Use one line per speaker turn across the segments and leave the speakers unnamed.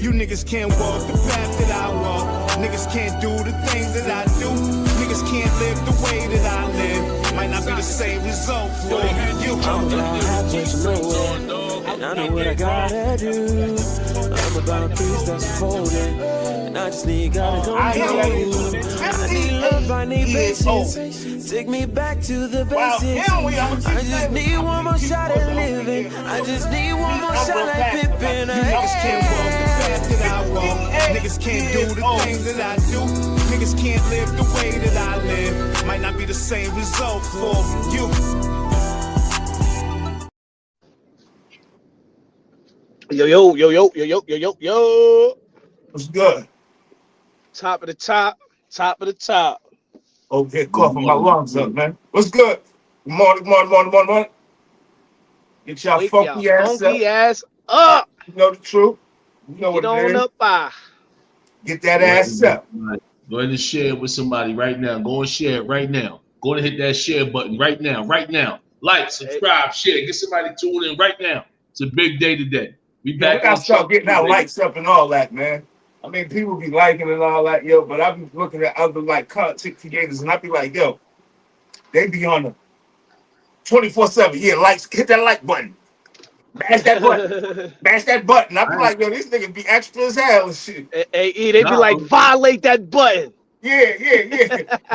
You niggas can't walk the path that I walk. Niggas can't do the things that I do. Niggas can't live the way that I live. Might not be the same result for you.
I'm about halfway to nowhere, and I know what I gotta do. I'm about peace that's unfolding, and I just need God to come through. I need love, I need patience. Take me back to the basics. I just need one more shot at living. I just need one more shot at Pippin.
Niggas can't walk the path that I walk. Niggas can't do the things that I do. Niggas can't live the way that I live. Might not be the same result for you.
Yo.
What's good?
Top of the top.
Okay, coughing my lungs up, man. What's good? Morning. Get y'all
Wake
funky
your
ass
funky
up.
ass up.
You know the truth. You know
Get
what it
on
is.
up, by.
Get that ass up.
Go ahead and share it with somebody right now. Go and share it right now. Go ahead and hit that share button right now. Like, subscribe, share. Get somebody tuned in right now. It's a big day today.
We gotta start getting our likes up and all that, man. I mean, people be liking and all that, yo, but I be looking at other like content creators and I be like, yo, they be on the 24/7. Yeah, likes, hit that like button. Bash that button. I be like, yo, these niggas be extra as hell and shit.
Hey, they be like, violate that button.
Yeah.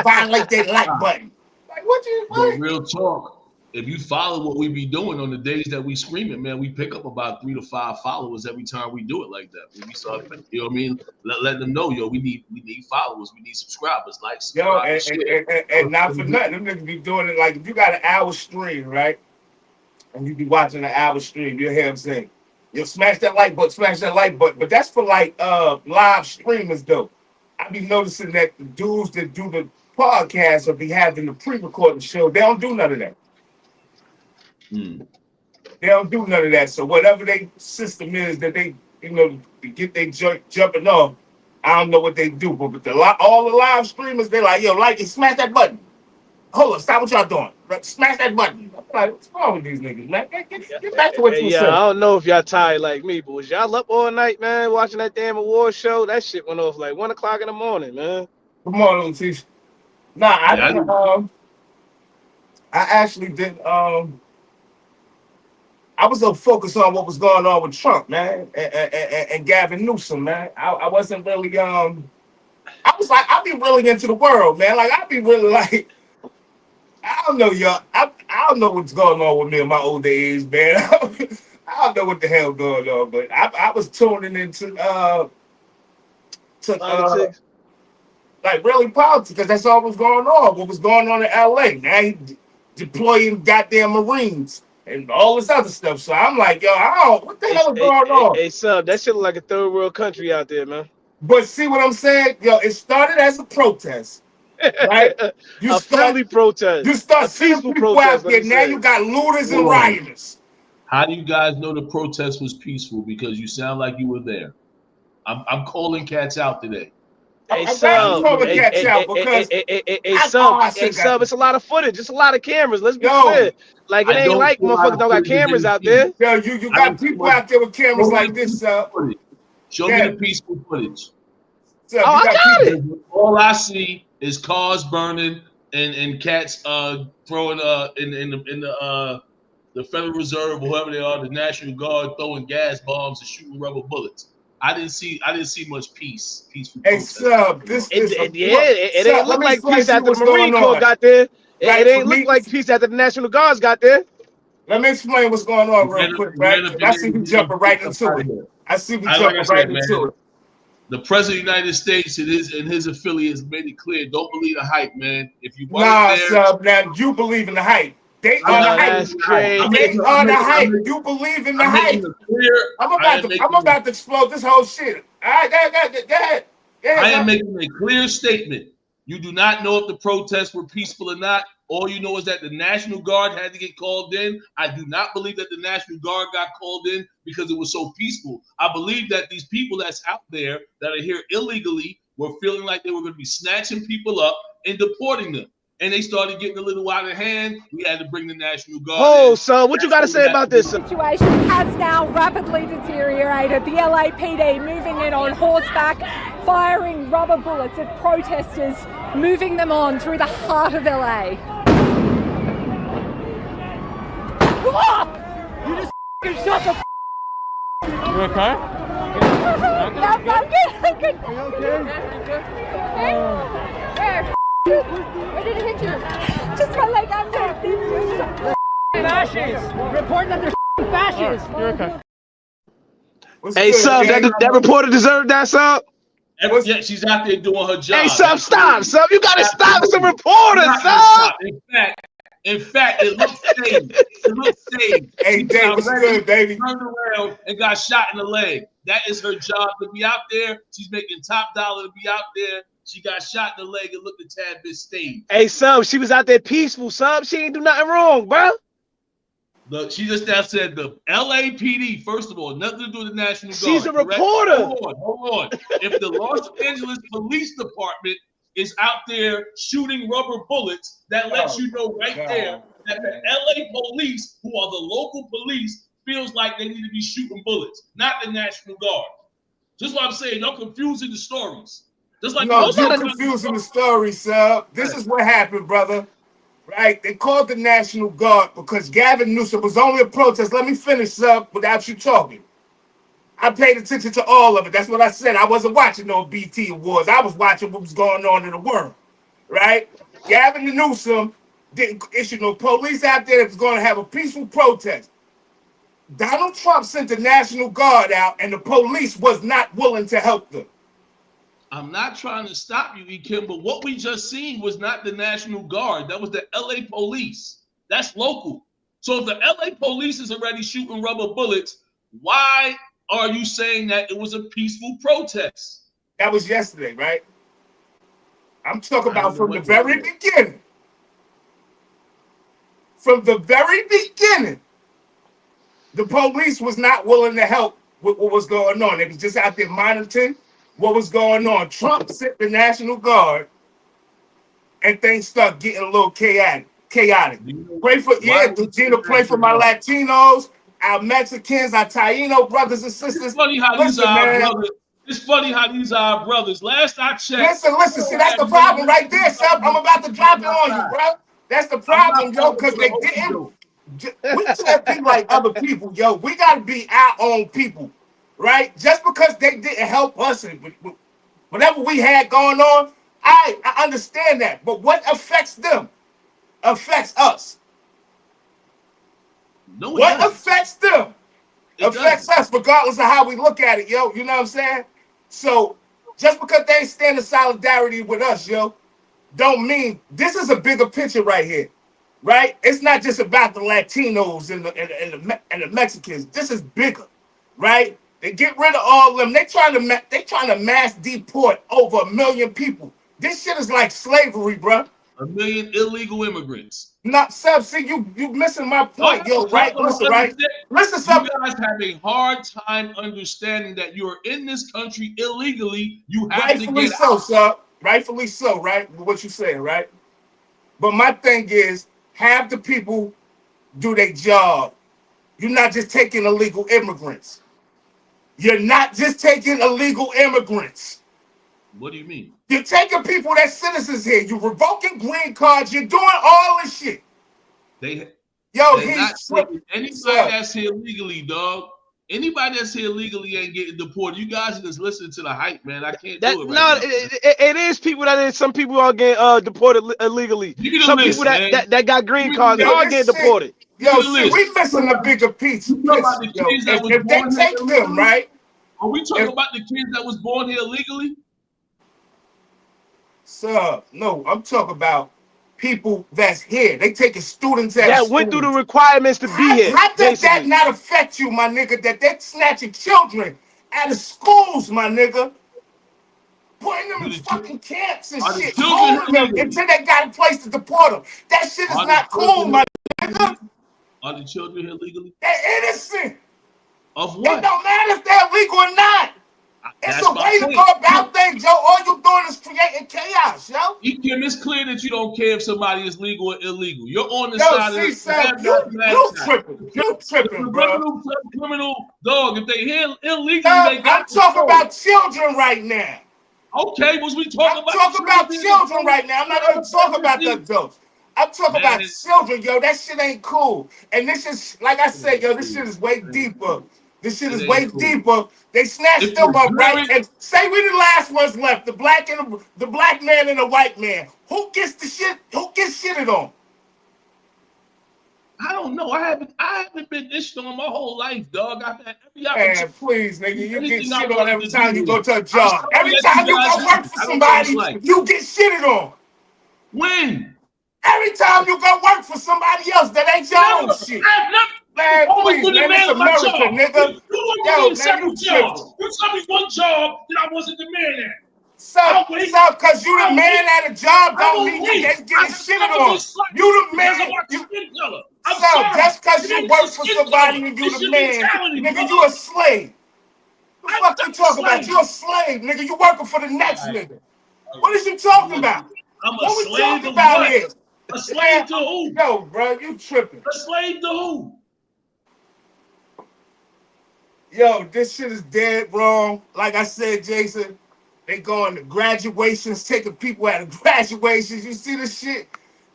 Violate that like button. Like,
But real talk, if you follow what we be doing on the days that we scream it, man, we pick up about 3 to 5 followers every time we do it like that. When we start, you know what I mean? Let them know, yo, we need followers, we need subscribers, like, subscribe,
and not for nothing, them niggas be doing it like if you got an hour stream, right? And you be watching an hour stream, you'll hear them saying, yo, smash that like button. But that's for like live streamers though. I be noticing that the dudes that do the podcast will be having the pre-recording show. They don't do none of that. They don't do none of that. So whatever their system is that they, to get they jumping off, I don't know what they do. But all the live streamers, they like, yo, like, smash that button. Hold on, stop what y'all doing. Smash that button. I'm like, what's wrong with these niggas, man? Get back to what you said.
I don't know if y'all tired like me, but was y'all up all night, man, watching that damn award show? That shit went off like 1 o'clock in the morning, man.
Good morning, Letitia. Nah, I actually did. I was so focused on what was going on with Trump, man, and Gavin Newsom, man. I wasn't really I was like, I be really into the world, man. Like I be really like, I don't know, y'all. I don't know what's going on with me in my old age, man. I don't know what the hell going on, but I was tuning into
politics.
Like really politics, because that's all was going on. What was going on in LA? Now he deploying goddamn Marines and all this other stuff. So I'm like, yo, what the hell is going on?
Hey, sub, that shit look like a third world country out there, man.
But see what I'm saying? Yo, it started as a protest, right?
Friendly protest.
You start seeing people out there. Now you got looters and rioters.
How do you guys know the protest was peaceful? Because you sound like you were there. I'm calling cats out today.
Hey, sub, it's a lot of footage. It's a lot of cameras. Let's be clear. Like, it ain't like motherfuckers don't got cameras out there.
Yo, you got people out there with cameras like this,
Show me the peaceful footage.
So
I got it.
All I see is cars burning and cats throwing in the Federal Reserve or whoever they are, the National Guard, throwing gas bombs and shooting rubber bullets. I didn't see much peaceful.
Hey, sub,
it ain't look like peace after the Marine Corps got there. It ain't look like peace after the National Guards got there.
Let me explain what's going on real quick, right? I see you jumping right into it.
The President of the United States and his affiliates made it clear: don't believe the hype, man. If you want
sub, now you believe in the hype. They are the hype. They are the hype. You believe in the hype. I'm about to explode this whole shit. All right, go ahead.
I am making a clear statement. You do not know if the protests were peaceful or not. All you know is that the National Guard had to get called in. I do not believe that the National Guard got called in because it was so peaceful. I believe that these people that's out there that are here illegally were feeling like they were going to be snatching people up and deporting them. and they started getting a little out of hand, we had to bring the National Guard
Oh,
in.
son, what you got to say about this?
The situation has now rapidly deteriorated. The LAPD moving in on horseback, firing rubber bullets at protesters, moving them on through the heart of LA.
You just shut the You okay?
I'm good.
Are you okay?
Where? Where did it hit you? Just my leg. I'm dead.
Fascists! Reporting that they're fascists! You're okay.
Hey, Sub, that reporter deserved that, Sub?
Yeah, she's out there doing her job.
Hey, Sub, stop, Sub. You got to stop. It's a reporter, Sub.
In fact, it looks staged. It looks staged.
Hey, Dave, what's good, baby?
Turned around and got shot in the leg. That is her job to be out there. She's making top dollar to be out there. She got shot in the leg and looked a tad bit staged.
Hey, Sub, she was out there peaceful, Sub. She ain't do nothing wrong, bro.
Look, she just now said the LAPD, first of all, nothing to do with the National Guard.
She's a reporter.
Hold on. If the Los Angeles Police Department is out there shooting rubber bullets, that lets you know right there that the LA police, who are the local police, feels like they need to be shooting bullets, not the National Guard. Just what I'm saying, y'all confusing the stories. Just like
no, you're confusing the story, sir. This is what happened, brother. Right? They called the National Guard because Gavin Newsom was only a protest. Let me finish up without you talking. I paid attention to all of it. That's what I said. I wasn't watching no BT Awards. I was watching what was going on in the world. Right? Gavin Newsom didn't issue no police out there that was going to have a peaceful protest. Donald Trump sent the National Guard out, and the police was not willing to help them.
I'm not trying to stop you, Ekim, but what we just seen was not the National Guard. That was the LA police. That's local. So if the LA police is already shooting rubber bullets, why are you saying that it was a peaceful protest?
That was yesterday, right? I'm talking about from the very beginning. From the very beginning, the police was not willing to help with what was going on. They was just out there monitoring what was going on. Trump sent the National Guard, and things start getting a little chaotic. Pray for Gina. Pray for my Latinos, our Mexicans, our Taino brothers and sisters.
It's funny how these are our brothers. It's funny how these are our brothers. Last I checked.
Listen. See, that's the problem right there, son. I'm about to drop it on you, bro. That's the problem, yo, because they didn't. We can't be like other people, yo. We gotta be our own people. Right? Just because they didn't help us and whatever we had going on, I understand that. But what affects them affects us.
No,
what affects them affects us, regardless of how we look at it, yo. You know what I'm saying? So just because they stand in solidarity with us, yo, don't mean this is a bigger picture right here. Right? It's not just about the Latinos and the Mexicans. This is bigger, right? They get rid of all of them. They trying to mass deport over 1 million people. This shit is like slavery, bro.
1 million illegal immigrants.
Not Sub. See, you missing my point, yo. Right? Listen, right? Listen, Sub.
You guys have a hard time understanding that you are in this country illegally. You have to get out.
Sub. Rightfully so, right? What you saying, right? But my thing is, have the people do their job. You're not just taking illegal immigrants. You're not just taking illegal immigrants.
What do you mean?
You're taking people that's citizens here. You're revoking green cards. You're doing all this shit.
Anybody
Sir.
that's here legally, dog. Anybody that's here legally ain't getting deported. You guys are just listening to the hype, man. I can't do it right now.
It is people some people are getting deported illegally. Some people that got green cards are getting deported.
Yo, see, we missing a bigger piece. If they take them, right?
Are we talking about the kids that was born here illegally?
Sir, no, I'm talking about people that's here. They taking students
that went through the requirements to be here.
How does that not affect you, my nigga? That they're snatching children out of schools, my nigga. Putting them in fucking camps and shit. Holding them until they got a place to deport them. That shit is not cool, my nigga.
Are the children here legally?
They're innocent.
Of what?
It don't matter if they're legal or not. It's a way to go about things, yo. All you doing is creating chaos. gosh, yo.
Kim, it's clear that you don't care if somebody is legal or illegal. You're on the
Yo,
side
see,
of
Sam,
the
you tripping. You tripping, bro.
criminal dog. If they here illegally,
Sam,
they got
I'm talking about children right now.
Okay, was we talking
I'm talking about children right now. I'm not going to talk about the adults. I'm talking about children, yo. That shit ain't cool. And this is, like I said, yo, this shit is way deeper. This shit is way deeper. They snatched them up, right? And say we the last ones left, the black man and the white man. Who gets the shit? Who gets shitted on?
I don't know. I haven't been this on my whole life, dog. I've had every opportunity.
Man, please, nigga, you get shit on every time you go to a job. Every time you go work for somebody, you get shitted on.
When?
Every time you go work for somebody else that ain't your own shit. Man, please, man, it's America, nigga. Yo, man, you tripping.
You tell me one job that I wasn't the man at.
So, because you the man at a job don't mean you ain't getting shitted on. You the man. So, just because you work for somebody and you the man, nigga, you a slave. What the fuck you talking about? You a slave, nigga. You working for the next nigga. What is you talking about?
What
we talking about here?
A slave to who?
Yo, bro, you tripping.
A slave to who?
Yo, this shit is dead wrong. Like I said, Jason, they going to graduations, taking people out of graduations. You see this shit?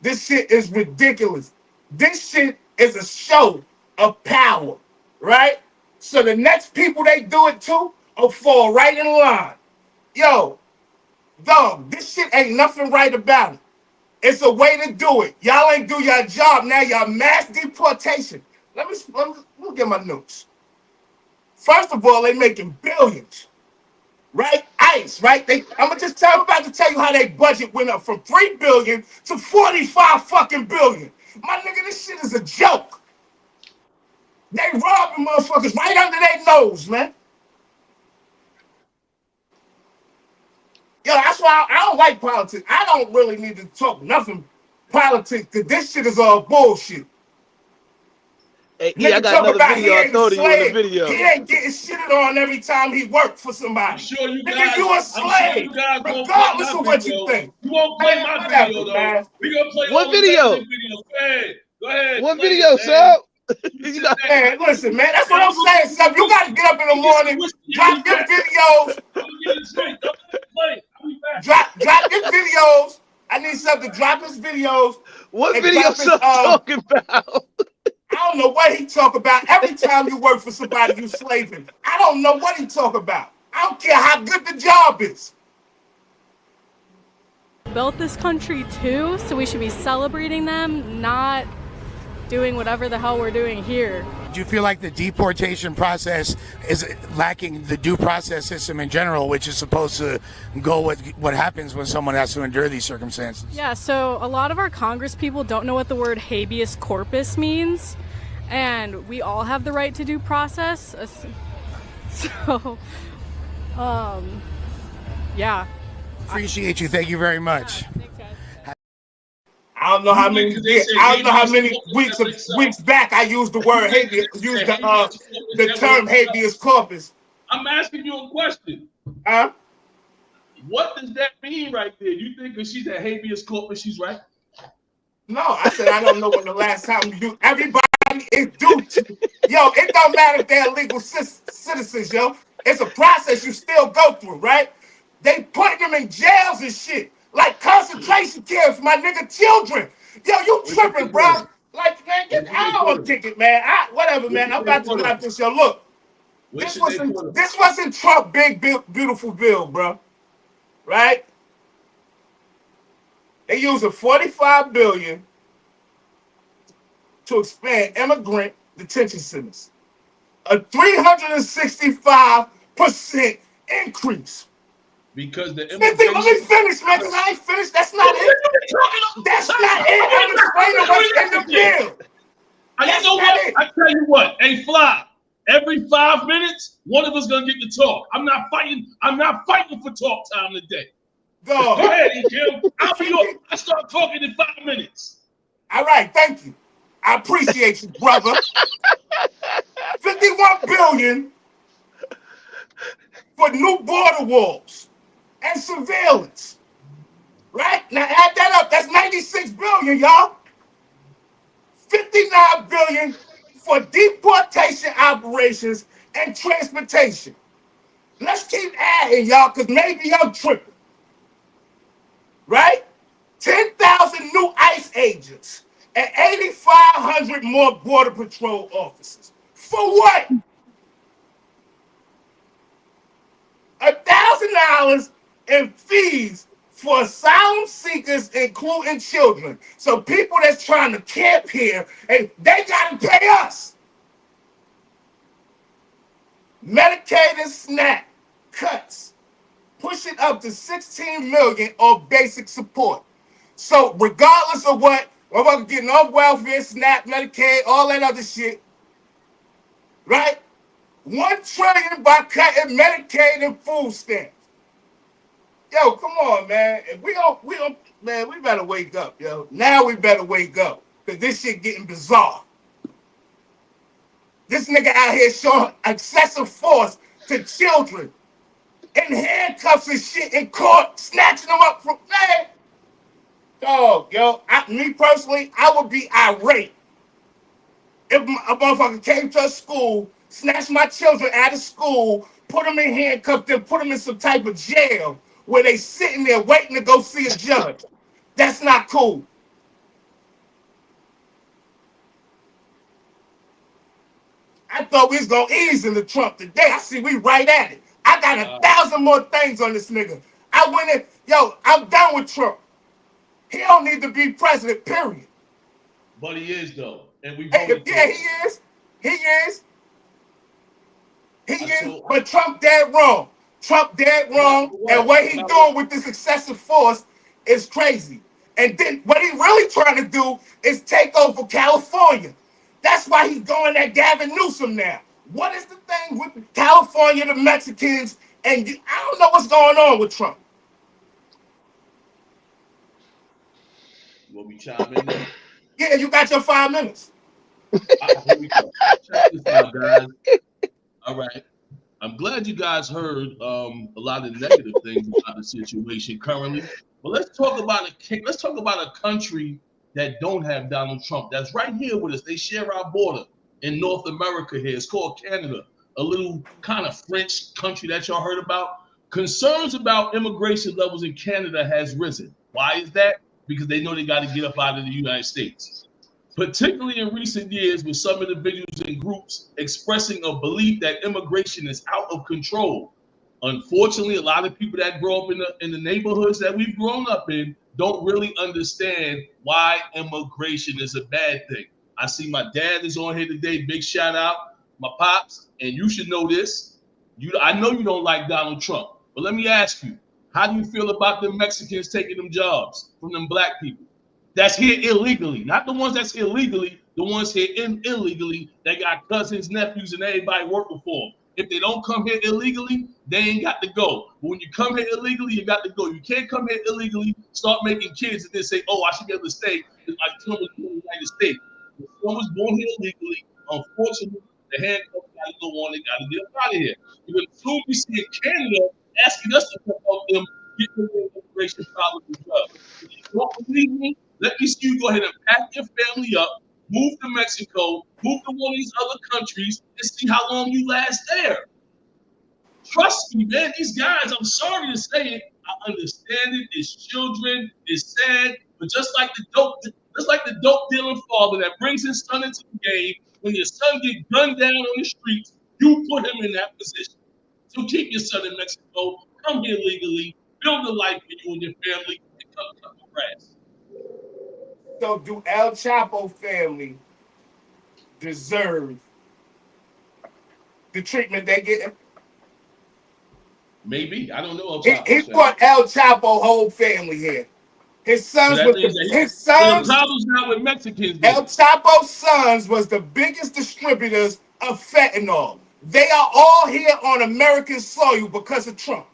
This shit is ridiculous. This shit is a show of power, right? So the next people they do it to will fall right in line. Yo, dog, this shit ain't nothing right about it. It's a way to do it. Y'all ain't do your job. Now y'all mass deportation. Let me look at my notes. First of all, they making billions, right? ICE, right? I'm about to tell you how their budget went up from $3 billion to 45 fucking billion. My nigga, this shit is a joke. They robbing motherfuckers right under their nose, man. Yo, that's why I don't like politics. I don't really need to talk nothing politics because this shit is all bullshit.
Hey, I got another video. I throw to you in the video.
He ain't getting shitted on every time he worked for somebody.
I'm sure you
a slave. Regardless of what you think.
You won't play my video, though. We gonna play
what video?
Go ahead.
What video, sir?
Man, listen, man. That's what I'm saying, son. You got to get up in the morning, drop your videos. Drop your videos. I need something to drop his videos.
What video I'm talking about?
I don't know what he talk about. Every time you work for somebody, you slaving. I don't know what he talk about. I don't care how good the job is.
Built this country too, so we should be celebrating them, not doing whatever the hell we're doing here.
Do you feel like the deportation process is lacking the due process system in general, which is supposed to go with what happens when someone has to endure these circumstances?
Yeah, so a lot of our Congress people don't know what the word habeas corpus means, and we all have the right to due process. So, yeah.
Appreciate you. Thank you very much.
I don't know how many weeks back I used the word habeas, used the term habeas corpus.
I'm asking you a question.
Huh?
What does that mean right there? You think if she's a habeas corpus, she's right?
No, I said I don't know when the last time you do. Everybody is due to. Yo, it don't matter if they're legal citizens, yo. It's a process you still go through, right? They put them in jails and shit. Like concentration camps, my nigga, children. Yo, you tripping, bro. Like, man, I don't want to kick it, man. Whatever, man. I'm about to drop this, yo. Look, this wasn't Trump big, beautiful bill, bro. Right? They using $45 billion to expand immigrant detention centers. A 365% increase.
Because the
let me finish, man, because I ain't finished. That's not it. That's not it. I'm explaining what's in the bill.
You know what? I tell you what, hey Fly, every 5 minutes, one of us gonna get to talk. I'm not fighting for talk time today. Go ahead, Kim. I start talking in 5 minutes.
All right, thank you. I appreciate you, brother. $51 billion for new border walls and surveillance. Right? Now add that up. That's 96 billion, y'all. 59 billion for deportation operations and transportation. Let's keep adding, y'all, because maybe I'm tripping. Right? 10,000 new ICE agents and 8,500 more Border Patrol officers. For what? $1,000 in fees for asylum seekers, including children. So people that's trying to camp here, and they gotta pay us. Medicaid and SNAP cuts, pushing up to 16 million on basic support. So regardless of what, I'm getting off welfare, SNAP, Medicaid, all that other shit, right? $1 trillion by cutting Medicaid and food stamps. Yo, come on, man. If we don't, man, we better wake up, yo. Now we better wake up. Because this shit getting bizarre. This nigga out here showing excessive force to children in handcuffs and shit in court, snatching them up from, man. Dog, yo, me personally, I would be irate if a motherfucker came to a school, snatched my children out of school, put them in handcuffs, then put them in some type of jail where they sitting there waiting to go see a judge. That's not cool. I thought we was gonna ease into Trump today. I see we right at it. I got 1,000 more things on this nigga. I went in, yo, I'm done with Trump. He don't need to be president, period.
But he is, though. And we
Hey,
voted
yeah,
for
he
him.
is. He is. He is. But Trump dead wrong. Trump dead wrong. And what he doing with this excessive force is crazy. And then what he really trying to do is take over California. That's why he's going at Gavin Newsom now. What is the thing with California, the Mexicans, and I don't know what's going on with Trump.
You want me to chime in there?
Yeah, you got your 5 minutes.
Here we go. Check this out, guys. All right. I'm glad you guys heard a lot of negative things about the situation currently. But let's talk about a country that don't have Donald Trump. That's right here with us. They share our border in North America here. It's called Canada, a little kind of French country that y'all heard about. Concerns about immigration levels in Canada has risen. Why is that? Because they know they got to get up out of the United States. Particularly in recent years, with some individuals and groups expressing a belief that immigration is out of control. Unfortunately, a lot of people that grow up in the neighborhoods that we've grown up in don't really understand why immigration is a bad thing. I see my dad is on here today. Big shout out, my pops, and you should know this. I know you don't like Donald Trump, but let me ask you, how do you feel about the Mexicans taking them jobs from them black people? That's here illegally, not the ones that's here legally, the ones here illegally that got cousins, nephews, and everybody working for them. If they don't come here illegally, they ain't got to go. But when you come here illegally, you got to go. You can't come here illegally, start making kids, and then say, oh, I should be able to stay because my son was born in the United States. If someone was born here illegally, unfortunately, the handcuffs got to go on. They got to get up out of here. You're going to soon be seeing Canada asking us to help them get rid of the immigration problems as well. If you don't believe me, let me see you go ahead and pack your family up, move to Mexico, move to one of these other countries, and see how long you last there. Trust me, man, these guys, I'm sorry to say it, I understand it, it's children, it's sad, but just like the dope dealing father that brings his son into the game, when your son gets gunned down on the streets, you put him in that position. So keep your son in Mexico, come here legally, build a life for you and your family, and come cut the grass.
So do El Chapo family deserve the treatment they get?
Maybe. I don't know.
He brought El Chapo whole family here. His sons
so the problem's not with Mexicans.
El Chapo's sons was the biggest distributors of fentanyl. They are all here on American soil because of Trump.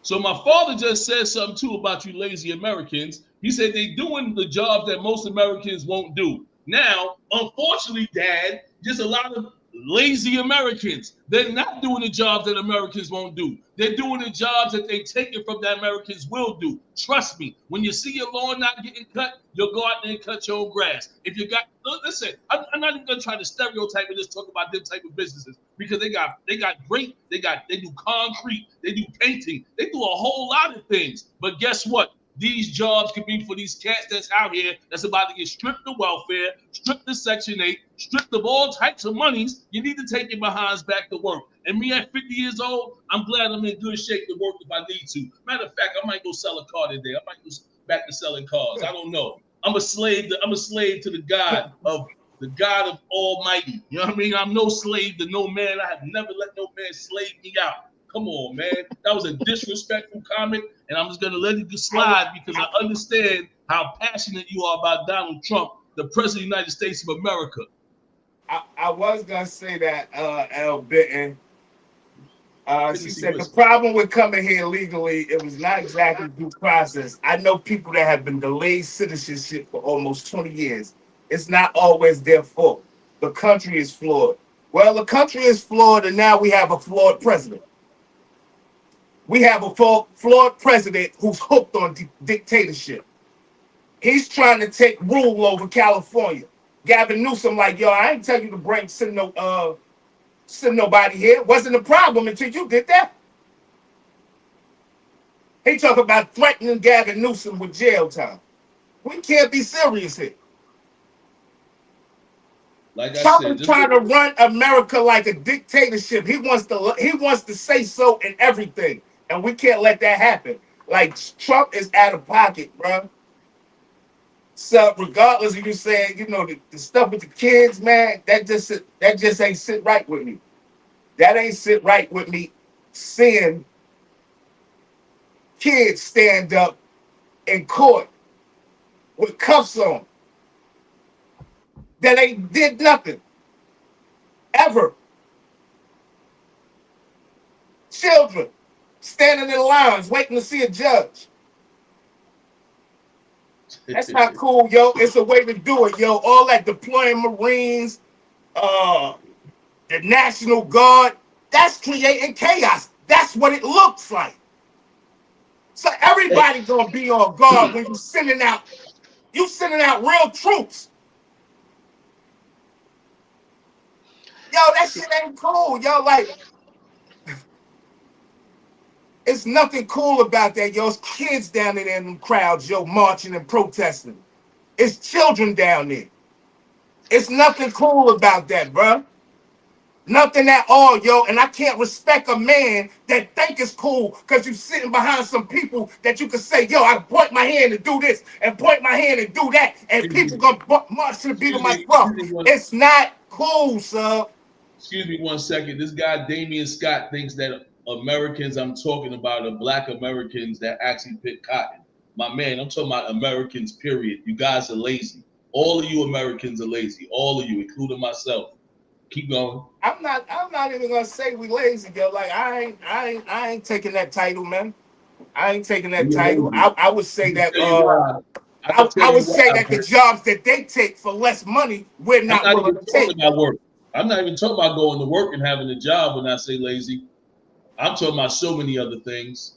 So my father just said something too about you lazy Americans. He said they're doing the jobs that most Americans won't do. Now, unfortunately, Dad, just a lot of lazy Americans. They're not doing the jobs that Americans won't do. They're doing the jobs that they take it from that Americans will do. Trust me, when you see your lawn not getting cut, you'll go out there and cut your own grass. If you got, listen, I'm not even gonna try to stereotype and just talk about them type of businesses because they do concrete, they do painting, they do a whole lot of things. But guess what? These jobs could be for these cats that's out here that's about to get stripped of welfare, stripped of Section 8, stripped of all types of monies. You need to take your behinds back to work. And me at 50 years old, I'm glad I'm in good shape to work if I need to. Matter of fact, I might go sell a car today. I might go back to selling cars. I don't know. I'm a slave to the God of Almighty. You know what I mean? I'm no slave to no man. I have never let no man slave me out. Come on, man. That was a disrespectful comment, and I'm just going to let it slide because I understand how passionate you are about Donald Trump, the President of the United States of America.
I was going to say that, L. Bitten. She said the problem with coming here legally, it was not exactly due process. I know people that have been delayed citizenship for almost 20 years. It's not always their fault. The country is flawed. Well, the country is flawed, and now we have a flawed president. We have a flawed president who's hooked on dictatorship. He's trying to take rule over California. Gavin Newsom, like, yo, I ain't tell you to send nobody here. Wasn't a problem until you did that. He talk about threatening Gavin Newsom with jail time. We can't be serious here.
Like I
Trump
said,
is trying to run America like a dictatorship. He wants to say so in everything. And we can't let that happen. Like, Trump is out of pocket, bro. So regardless of you saying, you know, the stuff with the kids, man, that just ain't sit right with me. That ain't sit right with me seeing kids stand up in court with cuffs on that ain't did nothing. Ever. Children standing in lines waiting to see a judge. That's not cool, yo. It's a way to do it, yo. All that deploying Marines, the National Guard, that's creating chaos. That's what it looks like. So everybody gonna be on guard when you sending out real troops. Yo, that shit ain't cool, yo. Like, it's nothing cool about that, yo. It's kids down there in them crowds, yo, marching and protesting. It's children down there. It's nothing cool about that, bro. Nothing at all, yo. And I can't respect a man that think it's cool because you're sitting behind some people that you can say, yo, I point my hand and do this and point my hand and do that. And people gonna march to the beat of my drum. It's not cool, sir.
Excuse me 1 second. This guy, Damian Scott, thinks that Americans I'm talking about are black Americans that actually pick cotton. My man, I'm talking about Americans, period. You guys are lazy. All of you Americans are lazy. All of you, including myself. Keep going.
I'm not even gonna say we lazy, yo. Like, I ain't taking that title, man. I ain't taking that title. I would say that I would say that the jobs that they take for less money, we're not willing to take.
I'm not even talking about going to work and having a job when I say lazy. I'm talking about so many other things.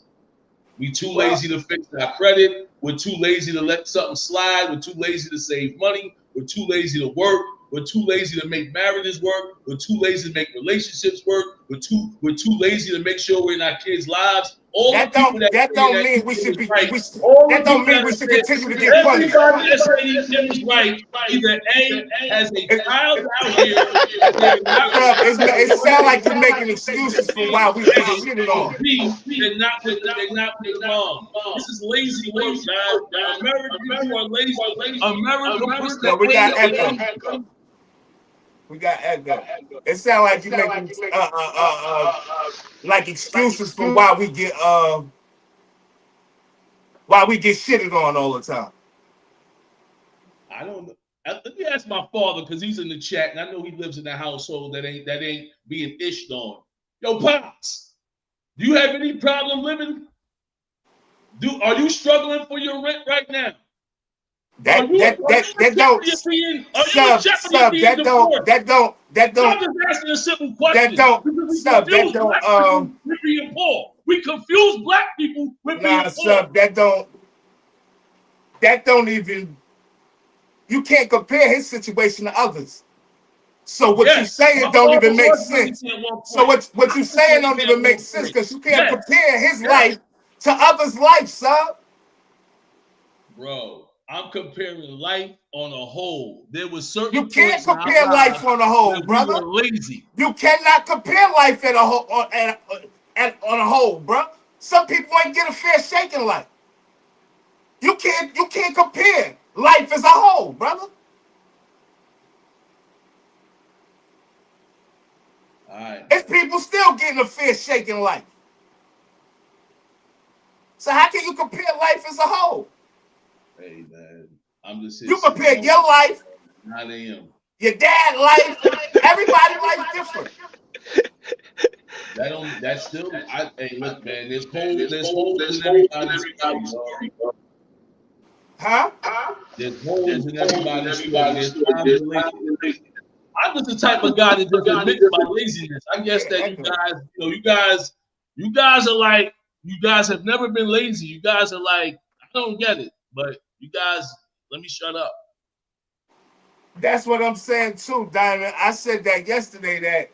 We too lazy to fix our credit. We're too lazy to let something slide. We're too lazy to save money. We're too lazy to work. We're too lazy to make marriages work. We're too lazy to make relationships work. We're too lazy to make sure we're in our kids' lives.
That don't mean we should be. That don't mean we should continue to get punished.
Everybody that's saying is right. Either A has a child out here.
It sounds like you're making excuses for why we get shitted on.
B, they're not with the mom. This is lazy work, guys. Americans are lazy. America puts the
we got echo. We got echo. It sounds like you're making like excuses for why we get shitted on all the time.
I don't know. Let me ask my father because he's in the chat and I know he lives in a household that ain't being ished on. Yo, Pops, do you have any problem living? Are you struggling for your rent right now? Are you in
don't
jeopardy of being
sub
deported? I'm just asking a simple question.
that
Because we
sub
confuse black people with being poor. We confuse black people with being poor.
sub that don't even, you can't compare his situation to others. So what you saying don't even make sense. So what you saying don't even make sense because you can't compare his life to others' life, sub.
Bro, I'm comparing life on a whole. There was certain
you can't compare life on a whole, brother.
We were lazy.
You cannot compare life at a whole on a whole, bro. Some people ain't get a fair shake in life. You can't compare life as a whole, brother.
All right.
It's people still getting a fair shake in life. So how can you compare life as a whole?
Hey man, I'm just here.
You compare your life,
9 a.m.
your dad's life, everybody's life different.
That's still. Hey, look, man. There's holes in everybody's story, bro.
Huh?
There's holes in everybody's story. There's times of laziness. I'm just the type of guy that just admits my laziness. I guess that you guys are like, you guys have never been lazy. You guys are like, I don't get it, but you guys, let me shut up.
That's what I'm saying too, Diamond. I said that yesterday that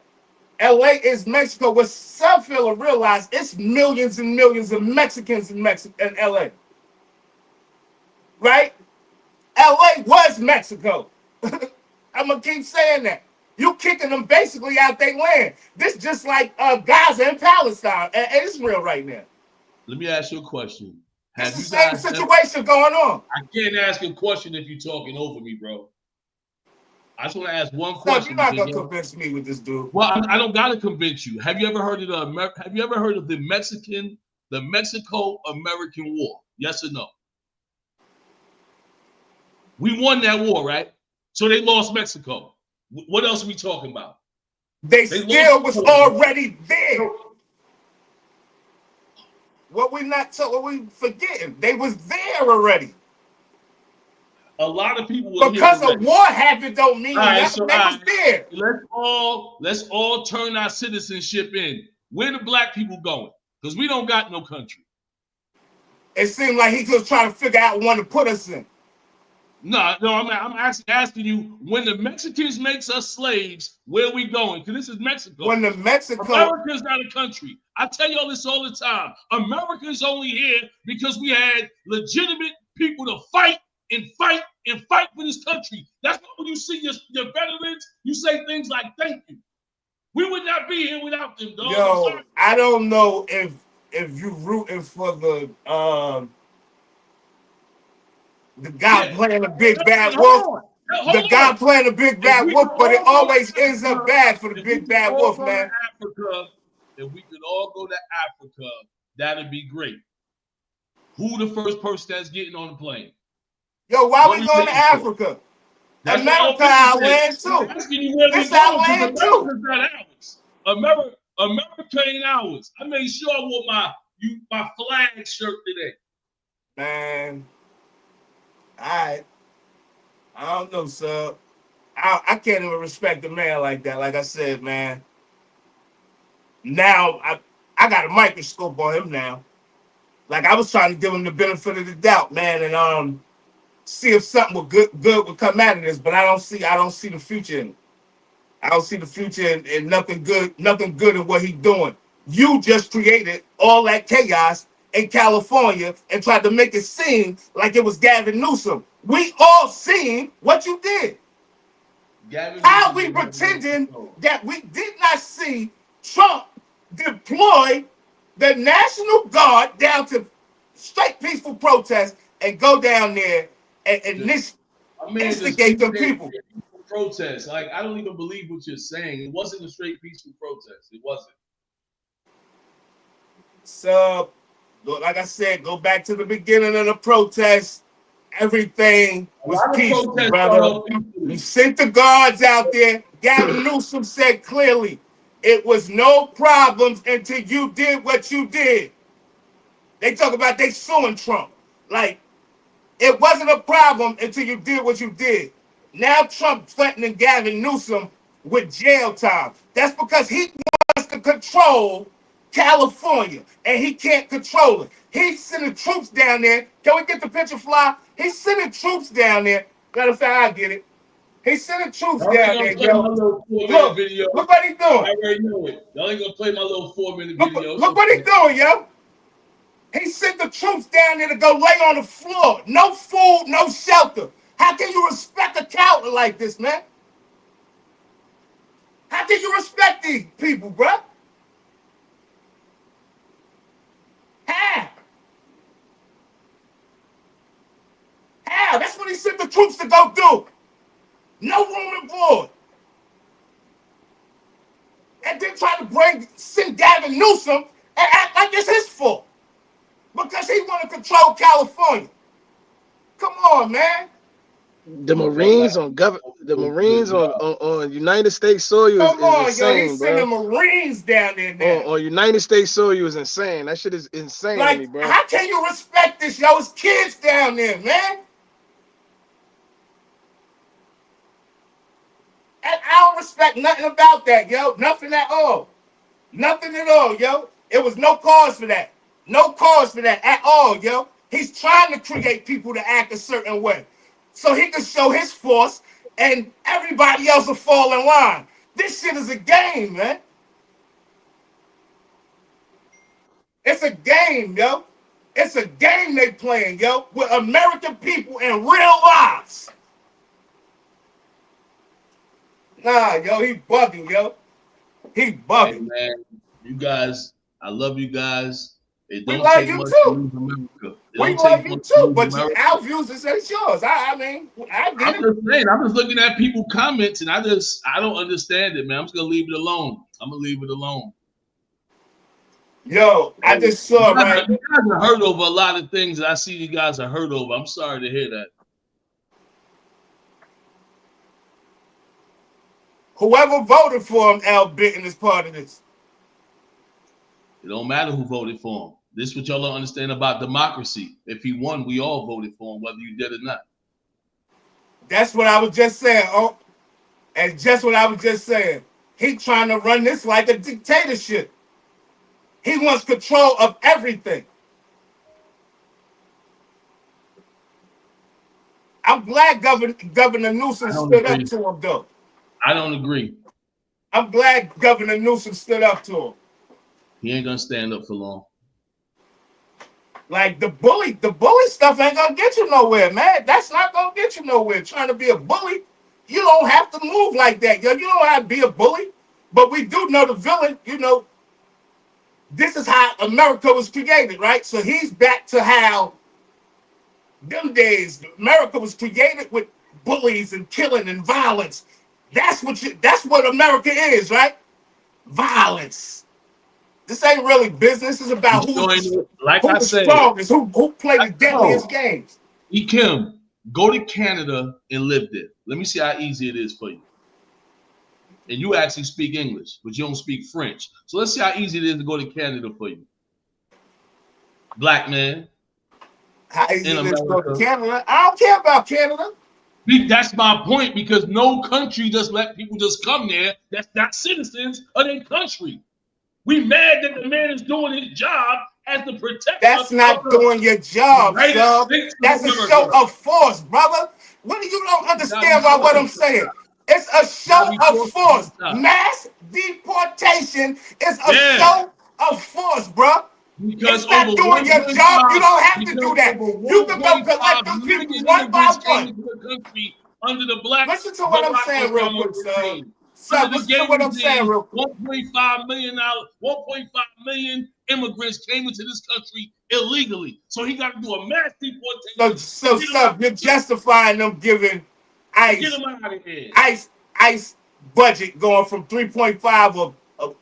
LA is Mexico. What some people realize, it's millions and millions of Mexicans in LA. Right? LA was Mexico. I'm gonna keep saying that. You kicking them basically out their land. This just like Gaza and Palestine and Israel right now.
Let me ask you a question.
It's the same situation going on.
I can't ask a question if you're talking over me, bro. I just want to ask one question.
You're not gonna convince me with this dude.
Well, I don't gotta convince you. Have you ever heard of the Mexico-American War? Yes or no? We won that war, right? So they lost Mexico. What else are we talking about?
They still was already there. What we forgetting? They was there already.
A lot of people
were because of war happened don't mean nothing. They was there.
Let's all turn our citizenship in. Where the black people going? Because we don't got no country.
It seemed like he just trying to figure out one to put us in.
No, I'm asking you, when the Mexicans makes us slaves, where are we going? Because this is Mexico.
When the
America's not a country. I tell y'all this all the time. America's only here because we had legitimate people to fight for this country. That's why when you see your veterans, you say things like, thank you. We would not be here without them, dog.
Yo, I don't know if you rooting for the guy playing the big bad wolf. The guy playing the big bad wolf, but it always ends up bad for the big bad wolf, man.
If we could all go to Africa, that'd be great. Who the first person that's getting on the plane?
Yo, why we going to Africa? America our land too. This our land too.
America's not ours. America ain't ours. I made sure I wore my flag shirt today.
Man. I don't know, sir. I can't even respect a man like that. Like I said, man. Now I got a microscope on him now. Like I was trying to give him the benefit of the doubt, man, and see if something good would come out of this. But I don't see the future in it. I don't see the future in nothing good in what he's doing. You just created all that chaos in California and tried to make it seem like it was Gavin Newsom. We all seen what you did. How we pretending that we did not see Trump deploy the National Guard down to straight peaceful protest and go down there and instigate the people.
Protest. Like, I don't even believe what you're saying. It wasn't a straight peaceful protest. It wasn't.
So, like I said, go back to the beginning of the protest. Everything was peaceful, brother. You sent the guards out there. Gavin Newsom said clearly, it was no problems until you did what you did. They talk about they suing Trump. Like, It wasn't a problem until you did what you did. Now Trump threatening Gavin Newsom with jail time. That's because he wants to control California, and he can't control it. He's sending troops down there. Can we get the picture fly? He's sending troops down there. Matter of fact, I get it. He's sending troops
Y'all ain't
down
gonna
there,
play
yo.
my little 4-minute
Look,
video.
look what he
I
doing.
already know it. Y'all ain't gonna play my little 4-minute
Look,
video.
look what he doing, yo. He sent the troops down there to go lay on the floor. No food, no shelter. How can you respect a coward like this, man? How can you respect these people, bro? How? How? That's what he sent the troops to go do. No room and board. And then try to send Gavin Newsom and act like it's his fault. Because he want to control California. Come on, man.
The Marines on United States soil is
Come on, yo.
insane,
He's
bro.
sending Marines down there now.
On United States soil is insane. That shit is insane to me,
Like,
bro.
how can you respect this, yo? It's kids down there, man. And I don't respect nothing about that, yo. Nothing at all. Nothing at all, yo. It was no cause for that. No cause for that at all, yo. He's trying to create people to act a certain way so he can show his force and everybody else will fall in line. This shit is a game, man. It's a game, yo. It's a game they playing, yo, with American people in real lives. Nah, yo, he bugging, yo. He bugging.
Hey, man, you guys, I love you guys. It
We
don't
love
take
you
much
too.
to lose America.
We love you too, but our views is yours. I mean, I get
I'm
it.
just saying, I'm just looking at people comments and I don't understand it, man. I'm just gonna leave it alone. I'm gonna leave it alone.
Yo, I just saw, right?
You guys are hurt over a lot of things that I see you guys are hurt over. I'm sorry to hear that.
Whoever voted for him, Al Bitten, is part of this.
It don't matter who voted for him. This is what y'all don't understand about democracy. If he won, we all voted for him, whether you did or not.
That's what I was just saying. Oh, and just what I was just saying. He trying to run this like a dictatorship. He wants control of everything. I'm glad Governor Newsom stood up to him, though.
I don't agree.
I'm glad Governor Newsom stood up to him.
He ain't gonna stand up for long.
Like the bully stuff ain't gonna get you nowhere, man. That's not gonna get you nowhere. Trying to be a bully, you don't have to move like that, yo. You don't have to be a bully. But we do know the villain, you know. This is how America was created, right? So he's back to how them days America was created with bullies and killing and violence. That's what America is, right? Violence. This ain't really business. It's about who's the strongest, who play the deadliest games.
Kim, go to Canada and live there. Let me see how easy it is for you. And you actually speak English, but you don't speak French. So let's see how easy it is to go to Canada for you. Black man.
How easy it is to go to Canada? I don't care about Canada.
That's my point, because no country just let people just come there that's not citizens of their country. We mad that the man is doing his job as the protector.
That's not doing your job, son. That's a show of force, brother. What do you don't understand about what I'm saying? It's a show of force. Mass deportation is a show of force, bro. Because it's not doing your job. You don't have to do that. You can go collect those people one by one.
Under the black.
Listen to what I'm saying real quick, son. Son, listen to what I'm saying real quick.
1.5 million immigrants came into this country illegally. So he got to do a mass deportation.
So you're justifying them giving ICE,
get them out of here.
ICE budget going from 3.5 of I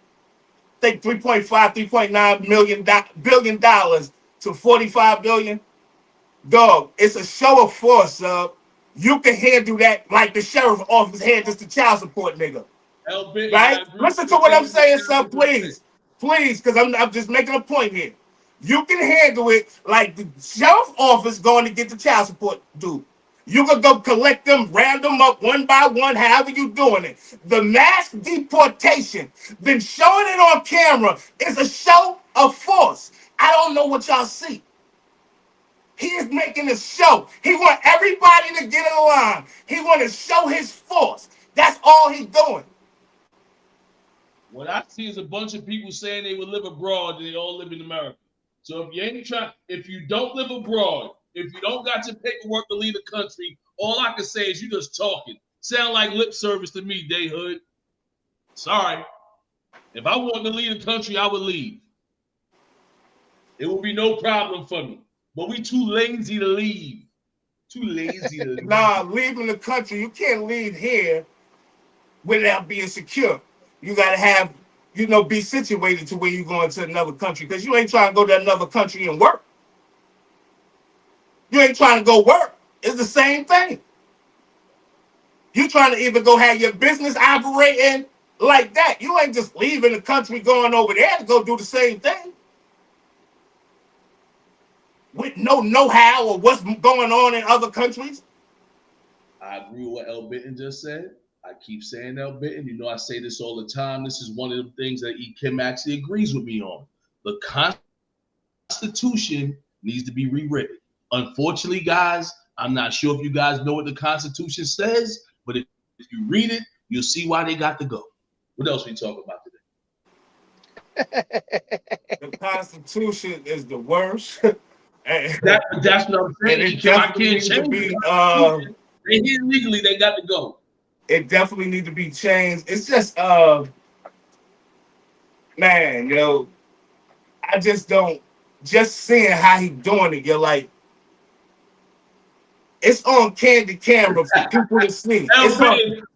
think 3.9 billion dollars to 45 billion. Dog, it's a show of force, you can handle that like the sheriff office handles the child support nigga. Right? Listen to what I'm saying, son, please. Please, because I'm just making a point here. You can handle it like the sheriff office going to get the child support due. You can go collect them, round them up one by one, however you doing it. The mass deportation, then showing it on camera, is a show of force. I don't know what y'all see. He is making a show. He want everybody to get in line. He want to show his force. That's all he's doing.
What I see is a bunch of people saying they would live abroad and they all live in America. So if you don't live abroad, if you don't got your paperwork to leave the country, all I can say is you just talking. Sound like lip service to me, Day Hood. Sorry. If I wanted to leave the country, I would leave. It would be no problem for me. But we too lazy to leave. Too lazy to leave.
Nah, leaving the country, you can't leave here without being secure. You gotta have, be situated to where you're going to another country, because you ain't trying to go to another country and work. You ain't trying to go work. It's the same thing. You trying to either go have your business operating like that. You ain't just leaving the country going over there to go do the same thing with no know-how of what's going on in other countries.
I agree with what El Bitten just said. I keep saying El Bitten. You know, I say this all the time. This is one of the things that E. Kim actually agrees with me on. The Constitution needs to be rewritten. Unfortunately, guys, I'm not sure if you guys know what the Constitution says, but if you read it, you'll see why they got to go. What else we talking about today?
The Constitution is the worst.
That's what I'm saying.
And it definitely needs to be.
They here legally, they got to go.
It definitely needs to be changed. It's just, man, I just don't. Just seeing how he doing it, you're like, it's on candid camera for people to see.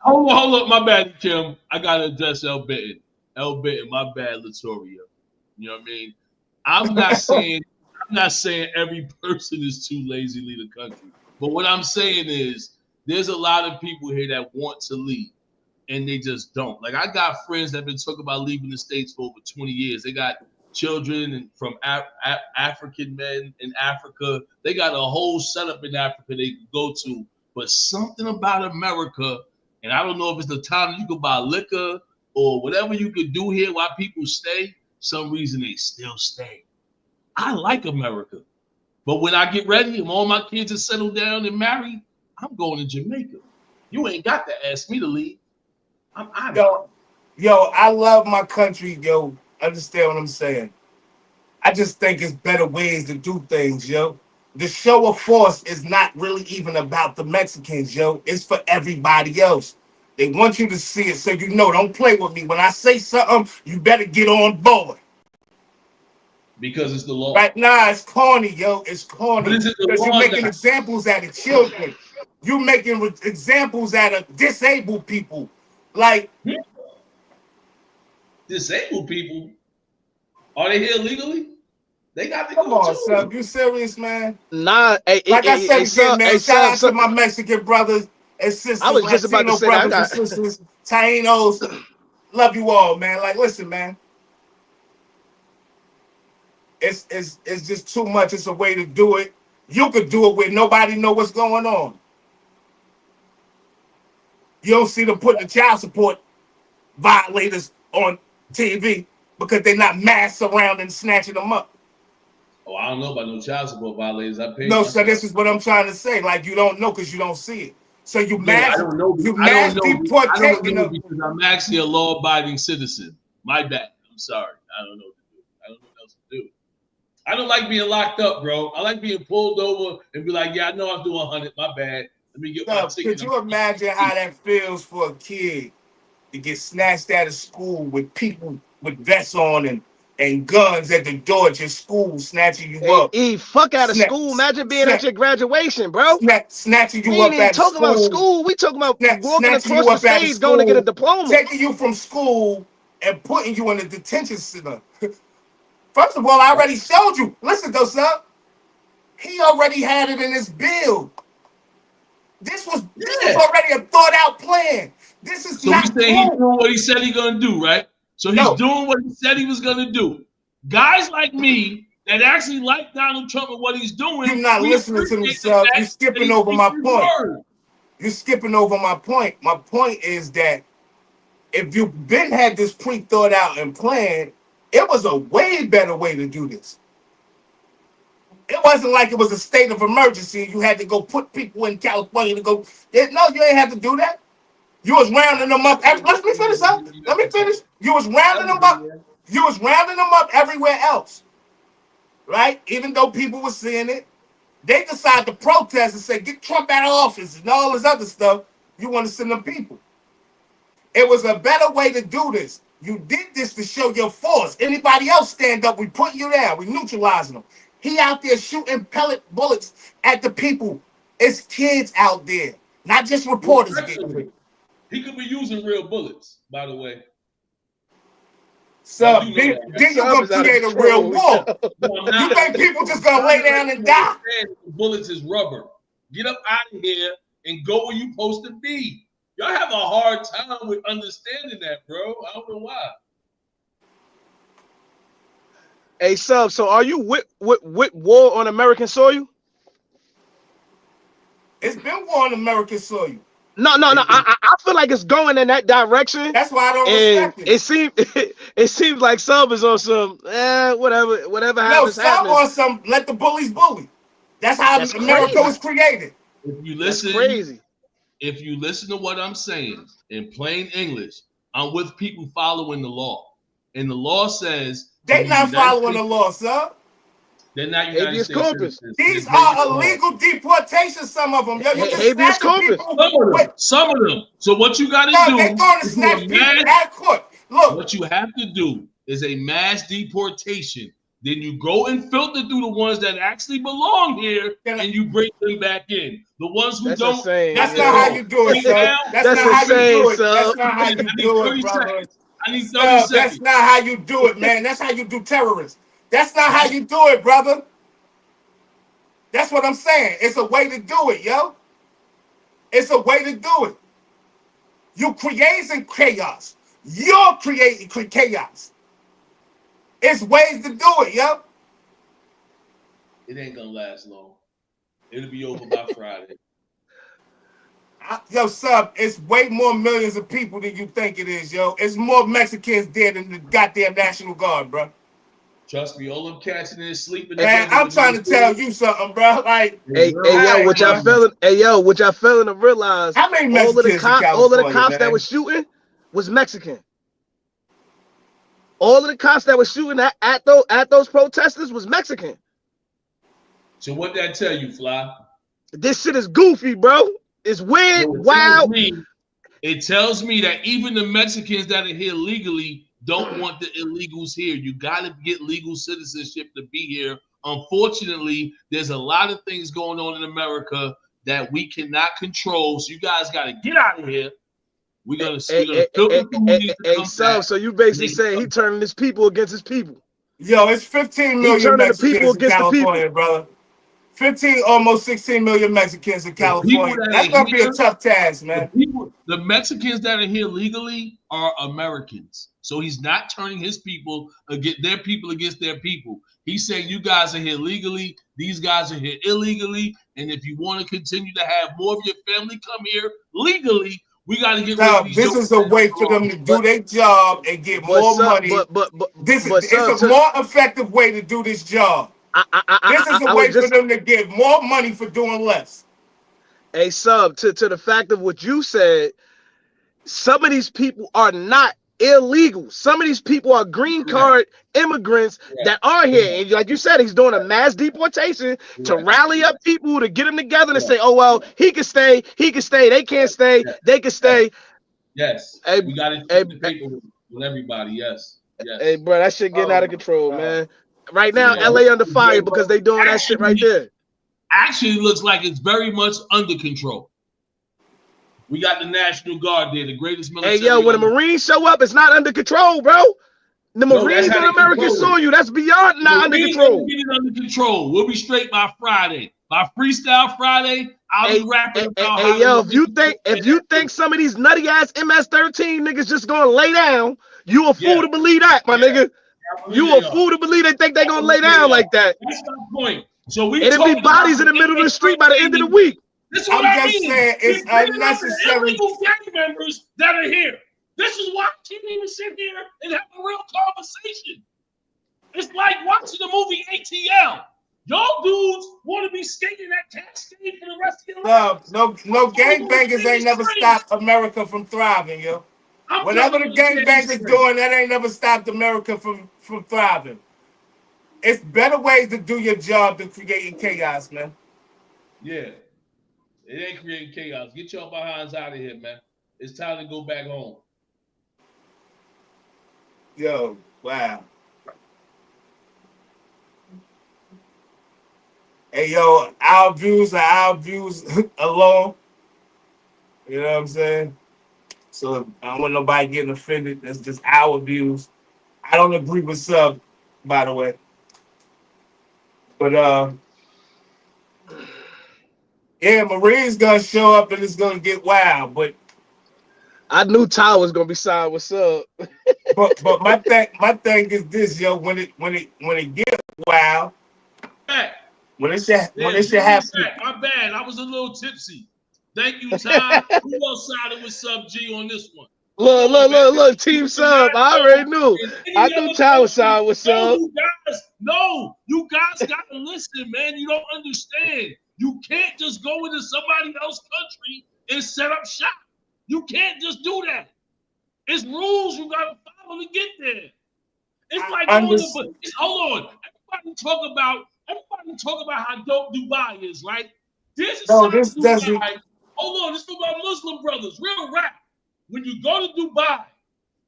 Hold up, my bad, Kim. I gotta address El Bitten. El Bitten, my bad, Latoria. You know what I mean? I'm not saying every person is too lazy to leave the country. But what I'm saying is there's a lot of people here that want to leave and they just don't. Like, I got friends that have been talking about leaving the States for over 20 years. They got children from African men in Africa. They got a whole setup in Africa they can go to. But something about America, and I don't know if it's the time you can buy liquor or whatever you could do here while people stay, some reason they still stay. I like America. But when I get ready and all my kids are settled down and married, I'm going to Jamaica. You ain't got to ask me to leave. I'm out.
Yo, I love my country, yo. Understand what I'm saying? I just think it's better ways to do things, yo. The show of force is not really even about the Mexicans, yo. It's for everybody else. They want you to see it so you know. Don't play with me. When I say something, you better get on board.
Because it's the law.
Right now, it's corny, yo. It's corny.
But is it the
because
law
you're making examples out of children. You're making examples out of disabled people. Like,
disabled people? Are they here legally? They got to
come
go
on,
too.
son. You serious, man?
Nah.
Like I said again, man. Shout out to my Mexican brothers and sisters.
I was just about to say
brothers and sisters, Tainos. Love you all, man. Like, listen, man. It's just too much. It's a way to do it. You could do it where nobody know what's going on. You don't see them putting the child support violators on TV because they're not mass around and snatching them up.
Oh, I don't know about no child support violators. I pay.
No, so this is what I'm trying to say. Like, you don't know because you don't see it. So you mass,
I don't know. I don't know because I'm actually a law-abiding citizen. My bad. I'm sorry. I don't know what to do. I don't know what else to do. I don't like being locked up, bro. I like being pulled over and be like, yeah, I know I'm doing 100. My bad. Let me get my ticket.
Could you imagine how that feels for a kid to get snatched out of school with people with vests on and guns at the door at your school snatching you up?
Fuck out of school. Imagine being at your graduation, bro.
Snatching you
we
up
ain't
at
talking
school.
about school. We talking about walking across the stage going to get a diploma.
Taking you from school and putting you in a detention center. First of all, I already showed you. Listen, though, son. He already had it in his bill. This was already a thought out plan. This is
so
not
he's saying he's doing what he said he's gonna do, right? So he's doing what he said he was gonna do. Guys like me that actually like Donald Trump and what he's doing.
You're not listening to themselves. You're skipping over my point. You're skipping over my point. My point is that if you've had this pre-thought out and planned, it was a way better way to do this. It wasn't like it was a state of emergency. You had to go put people in California to go. No, you ain't have to do that. You was rounding them up. Let me finish up. Let me finish. You was rounding them up. You was rounding them up everywhere else, right? Even though people were seeing it, they decided to protest and say, "Get Trump out of office," and all this other stuff. You want to send them people. It was a better way to do this. You did this to show your force. Anybody else stand up, we put you down. We neutralizing them. He out there shooting pellet bullets at the people. It's kids out there, not just reporters.
He could be using real bullets, by the way.
So then you're going to create a real war. You think people just going to lay down and die?
Bullets is rubber. Get up out of here and go where you're supposed to be. Y'all have a hard time with understanding that, bro. I don't know why.
Hey, Sub, so are you with war on American soil?
It's been war on American soil.
No. I feel like it's going in that direction.
That's why I don't respect
it. It seems like Sub is on some whatever happens.
No, Sub on some let the bullies bully. That's how America was created.
If you listen,
that's crazy.
If you listen to what I'm saying in plain English, I'm with people following the law, and the law says
they not following the law, sir.
They're not United States citizens.
These are illegal deportations, some of them. Yo, you just
habeas corpus.
Some of them. So what you got to do?
They're going to snatch people at court. Look,
what you have to do is a mass deportation. Then you go and filter through the ones that actually belong here, and you bring them back in. The ones who don't.
That's not how you do it, sir. That's not how you do it. That's not how you do it, brother.
I need 30 seconds.
That's not how you do it, man. That's how you do terrorists. That's not how you do it, brother. That's what I'm saying. It's a way to do it, yo. It's a way to do it. You're creating chaos. You're creating chaos. It's ways to do it, yo.
It ain't gonna last long. It'll be over by Friday.
Yo, Sub, it's way more millions of people than you think it is, yo. It's more Mexicans dead than the goddamn National Guard, bro.
Trust me, all them cats in there sleeping.
Man, I'm trying to tell you something, bro. Like,
hey, yo, what y'all failing to realize?
How many
all of the cops
man?
that were shooting was Mexican. All of the cops that were shooting at those protesters was Mexican.
So what that tell you, Fly?
This shit is goofy, bro. It's weird, wild.
It tells me that even the Mexicans that are here legally don't want the illegals here. You got to get legal citizenship to be here. Unfortunately, there's a lot of things going on in America that we cannot control. So you guys got to get out of here. We're gonna so
you basically saying he turning his people against his people.
Yo, it's 15 million Mexicans in California, brother. 15, almost 16 million Mexicans in California. That's gonna be a tough task, man.
The Mexicans that are here legally are Americans. So he's not turning his people against their people against their people. He's saying you guys are here legally, these guys are here illegally, and if you want to continue to have more of your family come here legally, we got to get rid of these.
This is a way for them to do their job and get more money. It's a more effective way to do this job. This is a way for them to get more money for doing less.
Hey, Sub, to the fact of what you said, some of these people are not illegal. Some of these people are green card immigrants that are here. And like you said, he's doing a mass deportation to rally up people, to get them together and say, oh, well, he can stay, they can't stay, they can stay.
Yes. Hey, we got to the paper with everybody. Yes.
Hey, bro, that shit getting out of control, man. Right now, LA under fire because they doing that shit right there.
Actually, looks like it's very much under control. We got the National Guard there, the greatest military.
Hey, yo, when the Marines show up, it's not under control, bro. The Marines on American soil, that's beyond not under control.
Get it under control. We'll be straight by Friday. By Freestyle Friday, I'll be rapping about
how yo, if you think some of these nutty ass MS-13 niggas just gonna lay down, you a fool to believe that, my nigga. You a fool to believe they think they gonna lay down like that.
That's my point. So we
It'll be bodies in the middle of the street by the end of the week.
This is what
I'm
I
just
mean.
saying it's unnecessary.
Illegal gang members that are here. This is why I can't even sit here and have a real conversation. It's like watching the movie ATL. Y'all dudes want to be skating that Cascade for the rest of your lives.
No gangbangers ain't never stopped America from thriving, yo. Whatever the gangbangers doing, that ain't never stopped America from thriving. It's better ways to do your job than creating chaos, man.
Yeah. It ain't creating chaos. Get your behinds out of here, man. It's time to go back home.
Yo, wow. Hey, yo, our views are our views alone. You know what I'm saying? So I don't want nobody getting offended. That's just our views. I don't agree with Sub, by the way. But yeah, Marine's gonna show up and it's gonna get wild. But
I knew Ty was gonna be signed with Sub.
but my thing is this, yo. When it gets wild, when it should happen.
My bad. I was a little tipsy. Thank you, Ty. Who else sided with Sub G on this one?
Look, Team Sub. I already knew. I knew Ty was signed with Sub.
You guys gotta listen, man. You don't understand. You can't just go into somebody else's country and set up shop. You can't just do that. It's rules you gotta follow to get there. It's like hold on. Everybody talk about how dope Dubai is, right? This doesn't. Hold on, this is for my Muslim brothers. Real rap. When you go to Dubai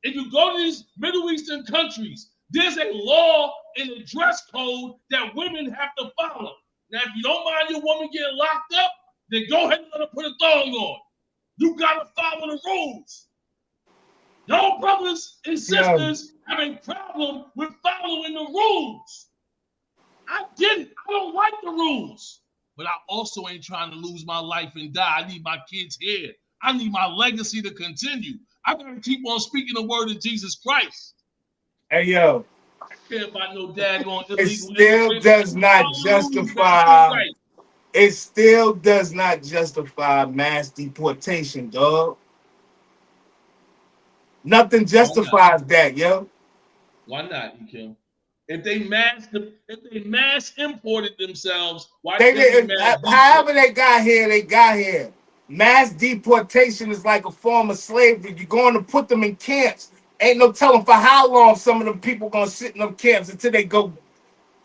and you go to these Middle Eastern countries, there's a law and a dress code that women have to follow. Now, if you don't mind your woman getting locked up, then go ahead and let her put a thong on. You gotta follow the rules. Y'all brothers and sisters have a problem with following the rules. I get it. I don't like the rules. But I also ain't trying to lose my life and die. I need my kids here. I need my legacy to continue. I gotta keep on speaking the word of Jesus Christ.
Hey, yo.
I care about no daggone illegal.
It still does not justify. It still does not justify mass deportation, dog. Nothing justifies that, yo.
Why not, Kim? If they mass imported themselves, why
however they got here, they got here. Mass deportation is like a form of slavery. You're going to put them in camps. Ain't no telling for how long some of them people gonna sit in them camps until they go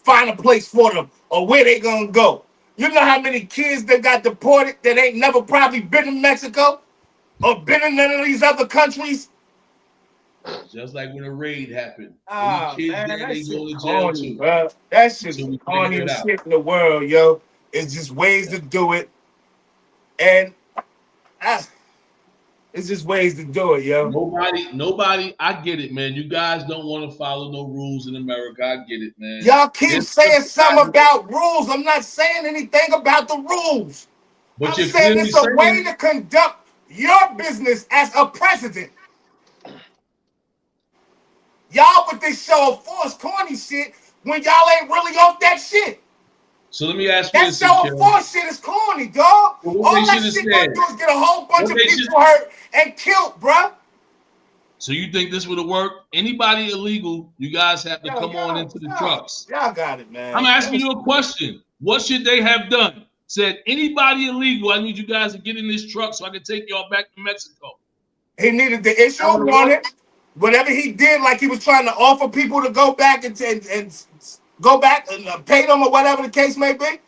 find a place for them or where they gonna go. You know how many kids that got deported that ain't never probably been in Mexico or been in none of these other countries?
Just like when a raid happened.
Oh,
kids
man,
there,
that
they
shit
go to jail
corny,
too.
bro. That shit's
So
the corniest shit in the world, yo. It's just ways to do it. And it's just ways to do it, yo.
Nobody, I get it, man. You guys don't want to follow no rules in America. I get it, man.
Y'all keep saying something about rules. I'm not saying anything about the rules.
But
I'm saying it's a way to conduct your business as a president. Y'all with this show of force corny shit when y'all ain't really off that shit.
So let me ask you this.
That show of force shit is corny, dog. All that shit gonna do is get a whole bunch of people hurt and killed, bruh.
So you think this would have worked? Anybody illegal, you guys have to come on into the trucks.
Y'all got it, man.
I'm asking you a question. What should they have done? Said anybody illegal, I need you guys to get in this truck so I can take y'all back to Mexico.
He needed to issue a warrant. Whatever he did, like he was trying to offer people to go back and go back and pay them or whatever the case may be.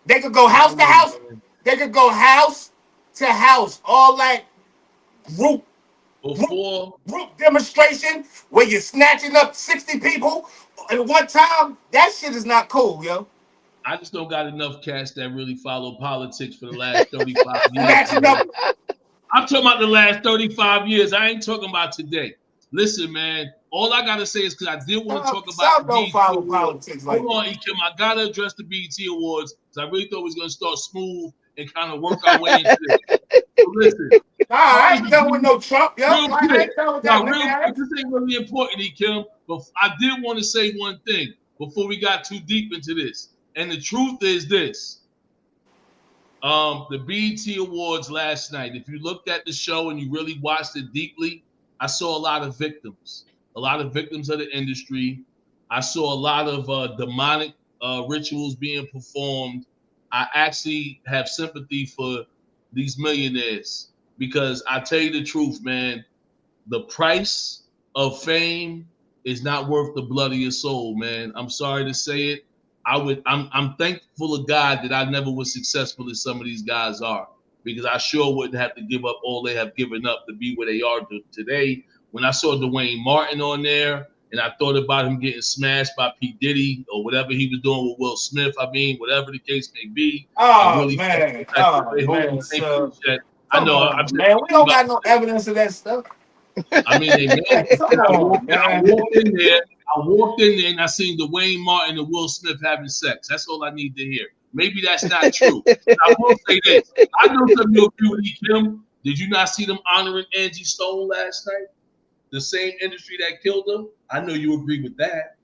They could go house to house. They could go house to house. All that group demonstration where you're snatching up 60 people at one time. That shit is not cool, yo.
I just don't got enough cats that really follow politics for the last 35 years.
Snatching up.
I'm talking about the last 35 years. I ain't talking about today. Listen, man. All I gotta say is because I did want to talk about.
Don't follow politics like
Hold on, Ekim. I gotta address the BET Awards because I really thought we was gonna start smooth and kind of work our way into it. Listen.
I ain't done with no Trump, yo.
Real
I
quick.
ain't done with
Now,
that
real
nigga.
quick, this ain't really important, Kim, but I did want to say one thing before we got too deep into this. And the truth is this. The BET Awards last night, if you looked at the show and you really watched it deeply, I saw a lot of victims of the industry. I saw a lot of demonic rituals being performed. I actually have sympathy for these millionaires because I tell you the truth, man, the price of fame is not worth the blood of your soul, man. I'm sorry to say it. I'm thankful of God that I never was successful as some of these guys are, because I sure wouldn't have to give up all they have given up to be where they are today. When I saw Dwayne Martin on there and I thought about him getting smashed by P. Diddy or whatever he was doing with Will Smith, whatever the case may be, I really
man. So,
I know.
Man, we don't got no evidence of that stuff.
I mean, they mad. I walked in there and I seen Dwayne Martin and Will Smith having sex. That's all I need to hear. Maybe that's not true. I will say this. I know some of you agree with me, Kim. Did you not see them honoring Angie Stone last night? The same industry that killed her? I know you agree with that.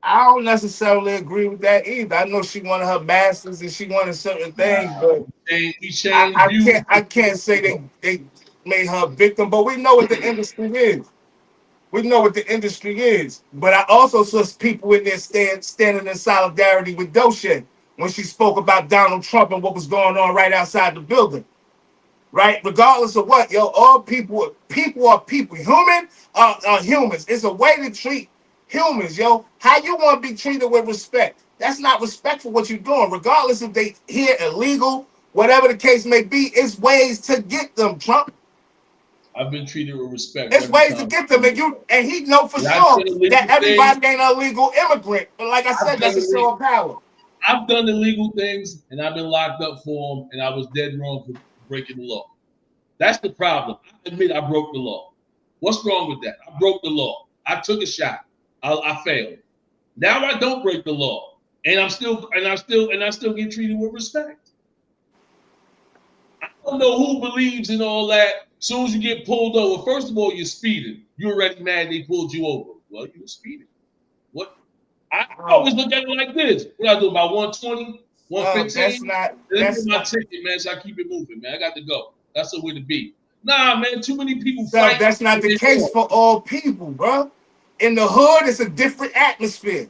I don't necessarily agree with that either. I know she wanted her masters and she wanted certain things, but I can't say they made her a victim, but we know what the industry is. We know what the industry is. But I also saw people in there standing in solidarity with Doche when she spoke about Donald Trump and what was going on right outside the building. Right? Regardless of what, yo, all people are people. Human are humans. It's a way to treat humans, yo. How you want to be treated with respect? That's not respect for what you're doing. Regardless if they here illegal, whatever the case may be, it's ways to get them, Trump.
I've been treated with respect.
It's ways to get them, and he know for sure that everybody ain't an illegal immigrant. But like I said, that's a show of power.
I've done illegal things and I've been locked up for them, and I was dead wrong for breaking the law. That's the problem. I admit I broke the law. What's wrong with that? I broke the law. I took a shot. I failed. Now I don't break the law, and I still get treated with respect. I don't know who believes in all that. As soon as you get pulled over, first of all, you're speeding. You're already mad they pulled you over. Well, you were speeding. What? I always look at it like this. What I do, about 120, 115? That's my ticket, man, so I keep it moving, man. I got to go. That's the way to be. Nah, man, too many people fight.
That's not the case for all people, bro. In the hood, it's a different atmosphere.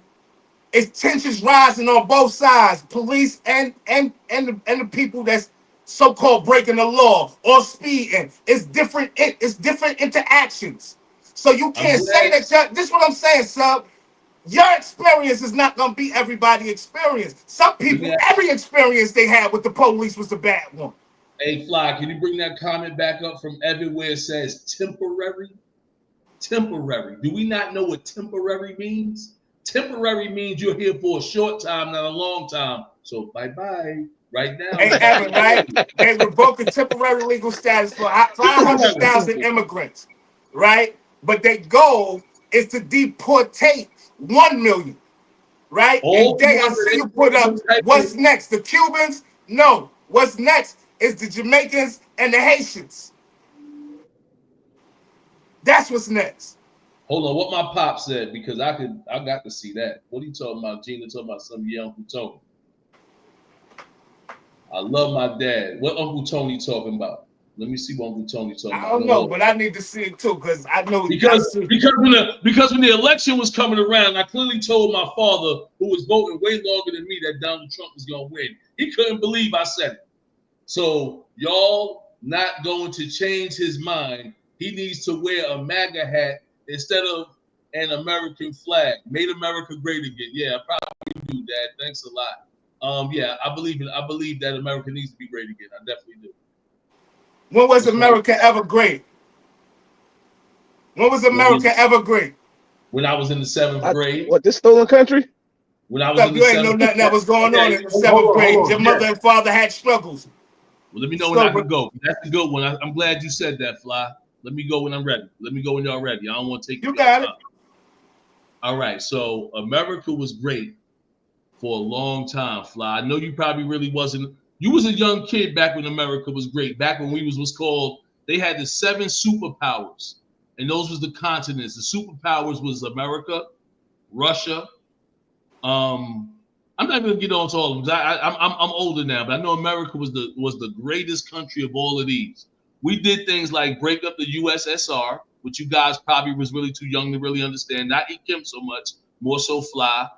It's tensions rising on both sides, police and the people that's so-called breaking the law or speeding. It's different interactions. So you can't say that. This is what I'm saying, sir. Your experience is not gonna be everybody's experience. Some people, every experience they had with the police was a bad one.
Hey, Fly, can you bring that comment back up from Evan where it says temporary? Temporary. Do we not know what temporary means? Temporary means you're here for a short time, not a long time. So bye-bye right now.
Hey, Evan, right? They revoking temporary legal status for 500,000 immigrants, right? But their goal is to deportate 1 million, right? And I see you put up, what's next? The Cubans? No. What's next is the Jamaicans and the Haitians. That's what's next.
Hold on, what my pop said, because I got to see that. What are you talking about? Gina talking about some young Uncle Tony. I love my dad. What Uncle Tony talking about? Let me see what Uncle Tony talking about.
I don't know, but I need to see it too, because I know
because when the election was coming around, I clearly told my father, who was voting way longer than me, that Donald Trump was gonna win. He couldn't believe I said it. So y'all not going to change his mind. He needs to wear a MAGA hat instead of an American flag. Made America great again. Yeah, I probably do, Dad. Thanks a lot. Yeah, I believe that America needs to be great again. I definitely do.
When was America ever great? When was America ever great?
When I was in the 7th grade.
What, this stolen country?
When I was in the 7th grade.
You ain't know nothing that was going on in the 7th grade. Your mother and father had struggles.
Well, let me know when I can go. That's a good one. I'm glad you said that, Fly. Let me go when I'm ready. Let me go when y'all ready. I don't want to take
you got it.
All right. So America was great for a long time, Fly. I know you probably really wasn't You was a young kid back when America was great. Back when we was called, they had the 7 superpowers, and those was the continents. The superpowers was America, Russia. I'm not gonna get on to all of them. I'm older now, but I know America was the greatest country of all of these. We did things like break up the USSR, which you guys probably was really too young to really understand. Not eat Kim so much, more so Fly.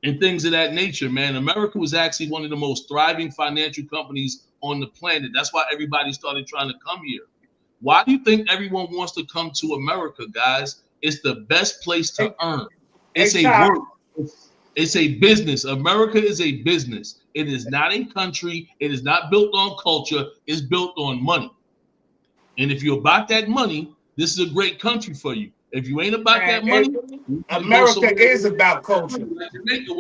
And things of that nature, man. America was actually one of the most thriving financial companies on the planet. That's why everybody started trying to come here. Why do you think everyone wants to come to America, guys? It's the best place to earn. It's a work. It's a business. America is a business. It is not a country. It is not built on culture. It's built on money. And if you're about that money, this is a great country for you. If you ain't about that money,
America is about culture.
Where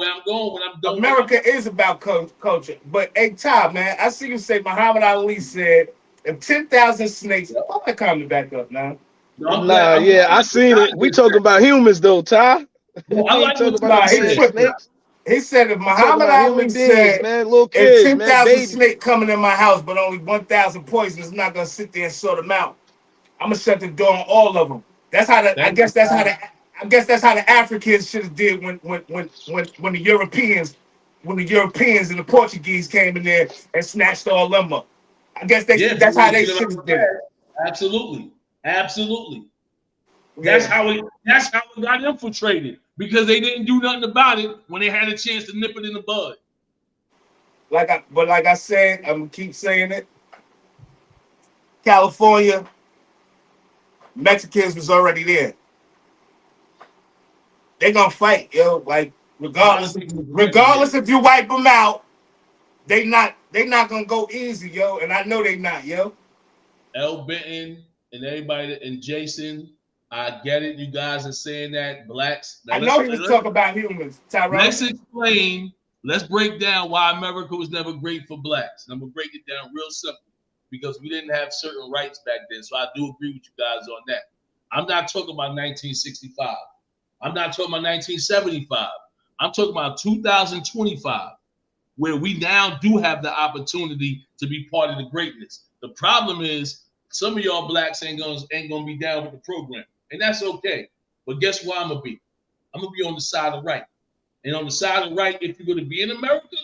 I'm going when I'm done.
America is about culture. But hey, Ty, man, I see you say Muhammad Ali said, if 10,000 snakes, why am I coming back up now?
I seen it. We talking about humans though, Ty.
I like
talking about
snakes. He said if Muhammad Ali said,
man, little kids,
if 10,000 snakes coming in my house, but only 1,000 poisoners, I'm not gonna sit there and sort them out. I'm gonna shut the door on all of them. That's how I guess that's how the Africans should have did when the Europeans and the Portuguese came in there and snatched all them up. I guess that's how they should have did it.
Absolutely. That's how it got infiltrated, because they didn't do nothing about it when they had a chance to nip it in the bud.
Like I said, I'm gonna keep saying it. California, Mexicans was already there. They gonna fight, yo. Like regardless if you wipe them out, they not gonna go easy, yo. And I know they not, yo.
L. Benton and everybody and Jason, I get it. You guys are saying that blacks.
I know he was talking about humans, Tyrone.
Let's explain. Let's break down why America was never great for blacks. And I'm gonna break it down real simple, because we didn't have certain rights back then. So I do agree with you guys on that. I'm not talking about 1965. I'm not talking about 1975. I'm talking about 2025, where we now do have the opportunity to be part of the greatness. The problem is some of y'all blacks ain't gonna be down with the program, and that's okay. But guess where I'm gonna be? I'm gonna be on the side of right. And on the side of right, if you're gonna be in America,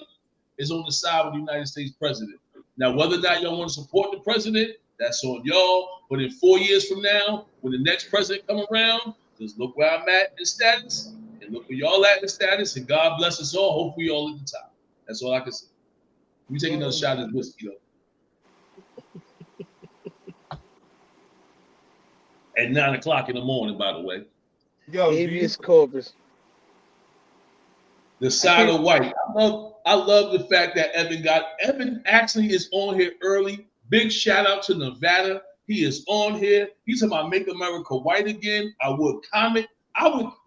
is on the side of the United States president. Now, whether or not y'all want to support the president, that's on y'all. But in 4 years from now, when the next president come around, just look where I'm at in status, and look where y'all at in status, and God bless us all. Hopefully, all at the top. That's all I can say. We take another shot at whiskey, though. At 9 o'clock in the morning, by the way.
Yo, habeas corpus.
The side of white. I love the fact that Evan actually is on here early. Big shout out to Nevada. He is on here. He's talking about make America white again. I would comment.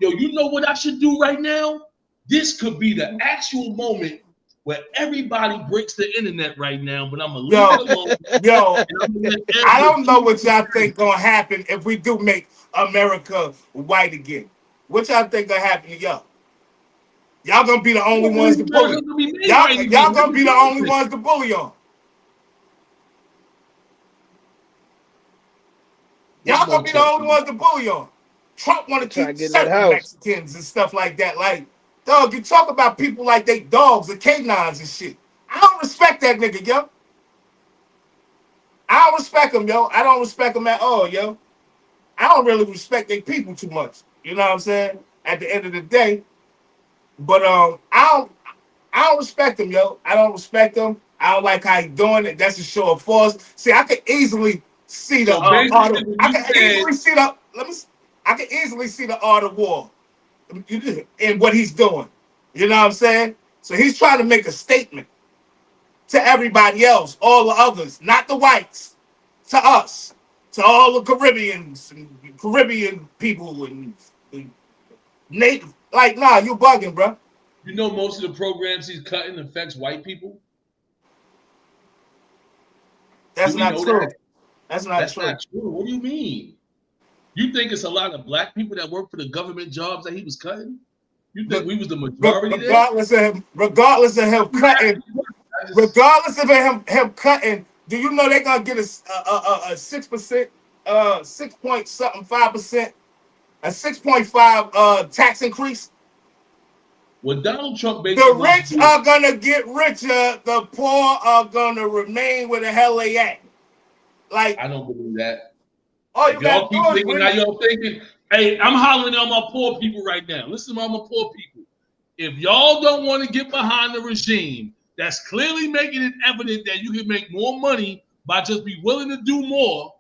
You know what I should do right now? This could be the actual moment where everybody breaks the internet right now, but I'm gonna leave it alone.
I don't know what y'all think gonna happen if we do make America white again. What y'all think gonna happen to y'all? Y'all gonna be the only ones to bully. Y'all gonna be the only ones to bully on. Y'all gonna be the only ones to bully on. Trump want to keep certain Mexicans and stuff like that. Like, dog, you talk about people like they dogs or canines and shit. I don't respect that nigga, yo. I don't respect him, yo. I don't respect him at all, yo. I don't really respect their people too much. You know what I'm saying? At the end of the day. But I don't respect him, yo. I don't respect him. I don't like how he doing it. That's a show of force. See, I could easily see the art of war in what he's doing. You know what I'm saying? So he's trying to make a statement to everybody else, all the others, not the whites, to us, to all the Caribbeans and Caribbean people and native. Like, nah, you bugging, bro.
You know, most of the programs he's cutting affects white people.
That's not true. That's not true.
What do you mean? You think it's a lot of black people that work for the government jobs that he was cutting? You think we was the majority?
Regardless of him cutting, regardless of him cutting, do you know they're gonna get a 6%, 6 point something 5%, a 6.5 tax increase?
What Donald Trump
The
basically wants
rich
to do,
are gonna get richer. The poor are gonna remain where the hell they at. Like,
I don't believe that.
all
If
you
y'all
gotta
keep
do is
thinking how y'all thinking, hey, I'm hollering at my poor people right now. Listen to my poor people. If y'all don't want to get behind the regime that's clearly making it evident that you can make more money by just be willing to do more,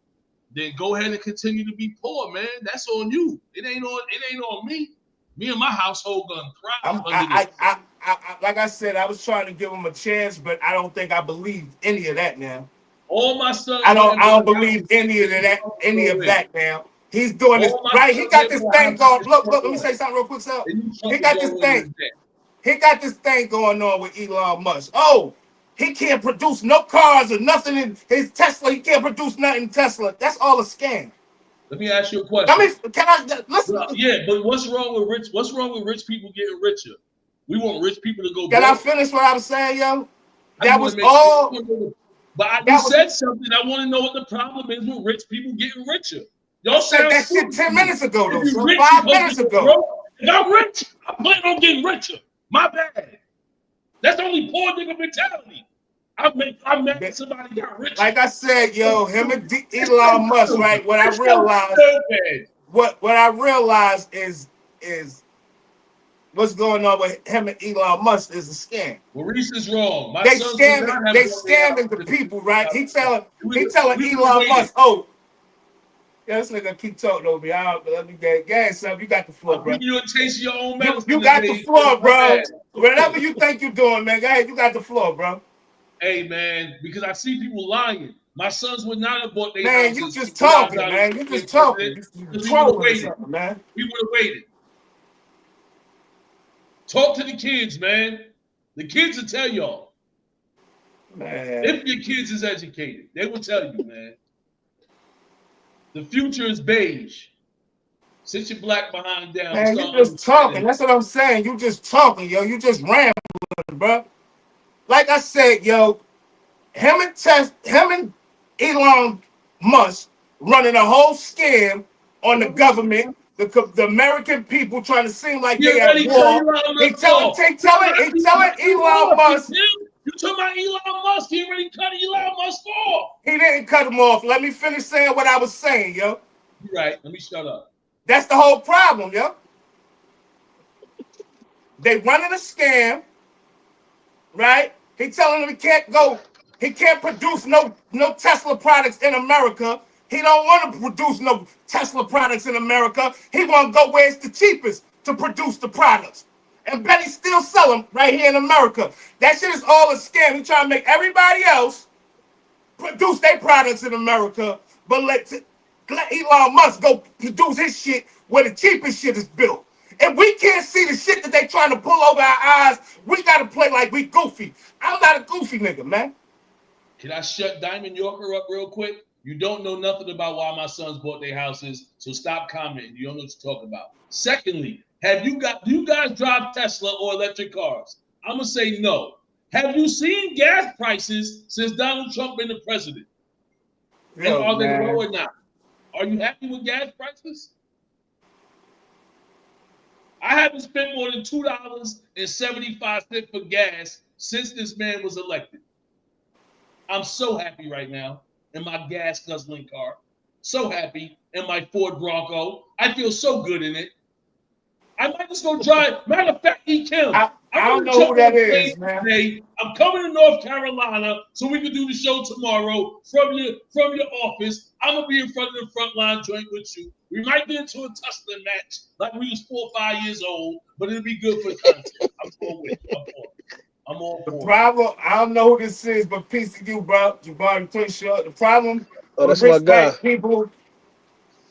then go ahead and continue to be poor, man. That's on you. It ain't on me. Me and my household gonna thrive under this.
Like I said, I was trying to give him a chance, but I don't think I believe any of that now.
All my sons.
I don't believe any of that now. He's doing this right. He got this thing going. Look, let me say something real quick, sir. He got this thing. He got this thing going on with Elon Musk. Oh, he can't produce no cars or nothing in his Tesla. He can't produce nothing in Tesla. That's all a scam.
Let me ask you a question.
Can I listen?
Yeah, but what's wrong with rich people getting richer? We want rich people to go.
Can I finish what I was saying, yo? That was all.
But you said something. I want to know what the problem is with rich people getting richer. Y'all
said that shit 10 minutes ago, though. So 5 minutes ago.
If I'm rich, I plan on getting richer. My bad. That's the only poor nigga mentality. I met somebody got rich.
Like I said, yo, him and Elon Musk, right? What I realized is what's going on with him and Elon Musk is a scam.
Maurice is wrong.
They scamming the people, right? He telling Elon Musk, oh, yeah, this nigga keep talking over me. Let me get gas up. You got the floor, bro.
You a taste of your own medicine.
You got the floor, bro. Whatever you think you're doing, man, go ahead. You got the floor, bro.
Hey, man, because I see people lying. My sons would not have bought their
houses. Man, you just talking, man. You just talking. You trolling something, man.
We would have waited. Talk to the kids, man. The kids will tell y'all.
Man.
If your kids is educated, they will tell you, man. The future is beige. Sit your black behind down.
Man, you just talking. That's what I'm saying. You just talking, yo. You just rambling, bro. Like I said, yo, him and Elon Musk running a whole scam on the government, the American people trying to seem like they at war. He telling Elon Musk.
You talking about Elon Musk? He already cut Elon Musk off.
He didn't cut him off. Let me finish saying what I was saying, yo.
You're right. Let me shut up.
That's the whole problem, yo. They running a scam, right? He telling them he can't produce no Tesla products in America. He don't want to produce no Tesla products in America. He want to go where it's the cheapest to produce the products. And bet he still sell them right here in America. That shit is all a scam. He trying to make everybody else produce their products in America, but let Elon Musk go produce his shit where the cheapest shit is built. If we can't see the shit that they trying to pull over our eyes, we got to play like we goofy. I'm not a goofy nigga, man.
Can I shut Diamond Yorker up real quick? You don't know nothing about why my sons bought their houses, so stop commenting. You don't know what to talk about. Secondly, do you guys drive Tesla or electric cars? I'm going to say no. Have you seen gas prices since Donald Trump been the president? And are they low or not? Are you happy with gas prices? I haven't spent more than $2.75 for gas since this man was elected. I'm so happy right now in my gas guzzling car. So happy in my Ford Bronco. I feel so good in it. I might just go drive. Matter of fact, Kim.
I don't know who that is, man.
Today. I'm coming to North Carolina so we can do the show tomorrow from your office. I'm gonna be in front of the front line joint with you. We might get into a tussling match like we was 4 or 5 years old, but it'll be good for the content. I'm going with it. I'm all for it.
The problem, I don't know who this is, but peace to you, bro. Jabari Twinshaw. The problem
that's my guy.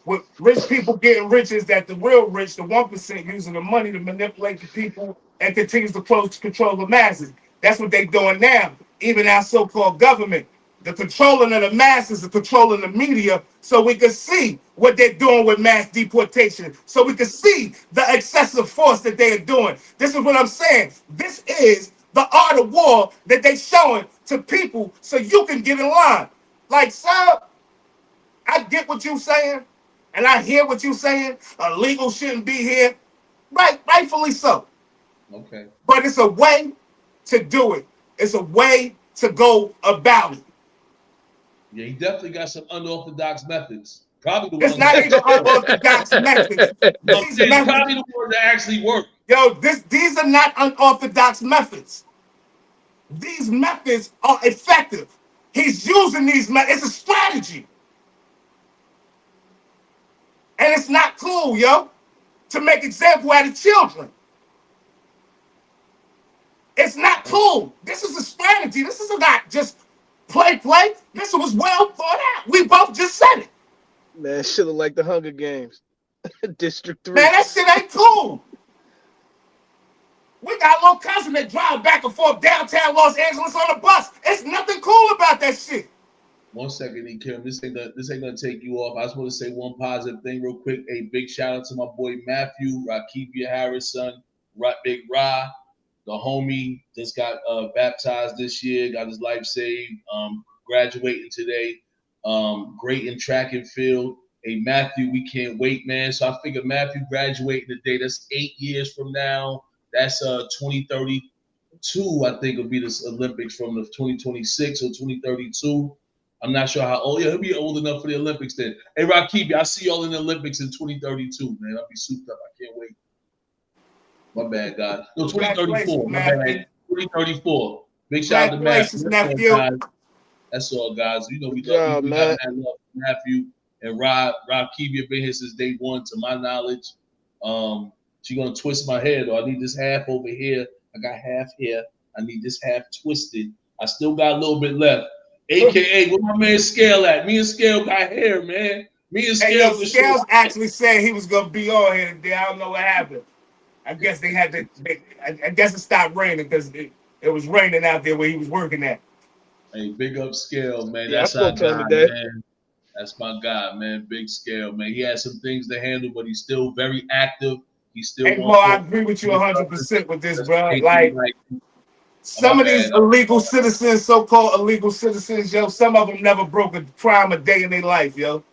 With rich people getting rich is that the real rich, the 1%, using the money to manipulate the people and continues to control the masses. That's what they're doing now. Even our so-called government, the controlling of the masses, the controlling the media, so we can see what they're doing with mass deportation, so we can see the excessive force that they are doing. This is what I'm saying. This is the art of war that they showing to people so you can get in line. Like, sir, I get what you're saying, and I hear what you're saying. Illegal shouldn't be here. Right, rightfully so.
Okay.
But it's a way to do it. It's a way to go about it.
Yeah, he definitely got some unorthodox methods. Probably the
It's
ones
not
that
even unorthodox methods. These
it's
methods,
probably the ones that actually work.
yo, these are not unorthodox methods. These methods are effective. He's using these methods. It's a strategy. And it's not cool, yo, to make example out of children. It's not cool. This is a strategy. This is not just play. This was well thought out. We both just said it.
Man, should have like the Hunger Games. District 3.
Man, that shit ain't cool. We got a little cousin that drive back and forth downtown Los Angeles on a bus. It's nothing cool about that shit.
1 second, Kim. This ain't gonna take you off. I just want to say one positive thing real quick. A big shout out to my boy Matthew, Rakibia Harris' son, Big Ra, the homie just got baptized this year, got his life saved, graduating today. Great in track and field. Hey Matthew, we can't wait, man. So I figure Matthew graduating today. That's 8 years from now. That's 2032. I think will be the Olympics from the 2026 or 2032. I'm not sure how old. Yeah, he'll be old enough for the Olympics then. Hey, Rakibi, I see y'all in the Olympics in 2032, man. I'll be souped up. I can't wait. My bad, God. No, 2034. My bad. 2034. Big shout out to
Matthew.
That's all, guys. You know we love you. We got that love for Matthew and Rakibi have been here since day one, to my knowledge. She's gonna twist my hair though. I need this half over here. I got half here. I need this half twisted. I still got a little bit left. AKA, where my man Scale at? Me and Scale got hair, man. Me and Scale.
Hey, Scales actually said he was gonna be on here today. I don't know what happened. I guess they had to. I guess it stopped raining because it was raining out there where he was working at.
Hey, big up Scale, man.
Yeah,
that's our guy, man. That's my guy, man. Big Scale, man. He has some things to handle, but he's still very active. He's still.
Hey, boy, I agree with you 100% with this, bro. Like. Some of these illegal citizens, so-called illegal citizens, yo, some of them never broke a crime a day in their life, yo.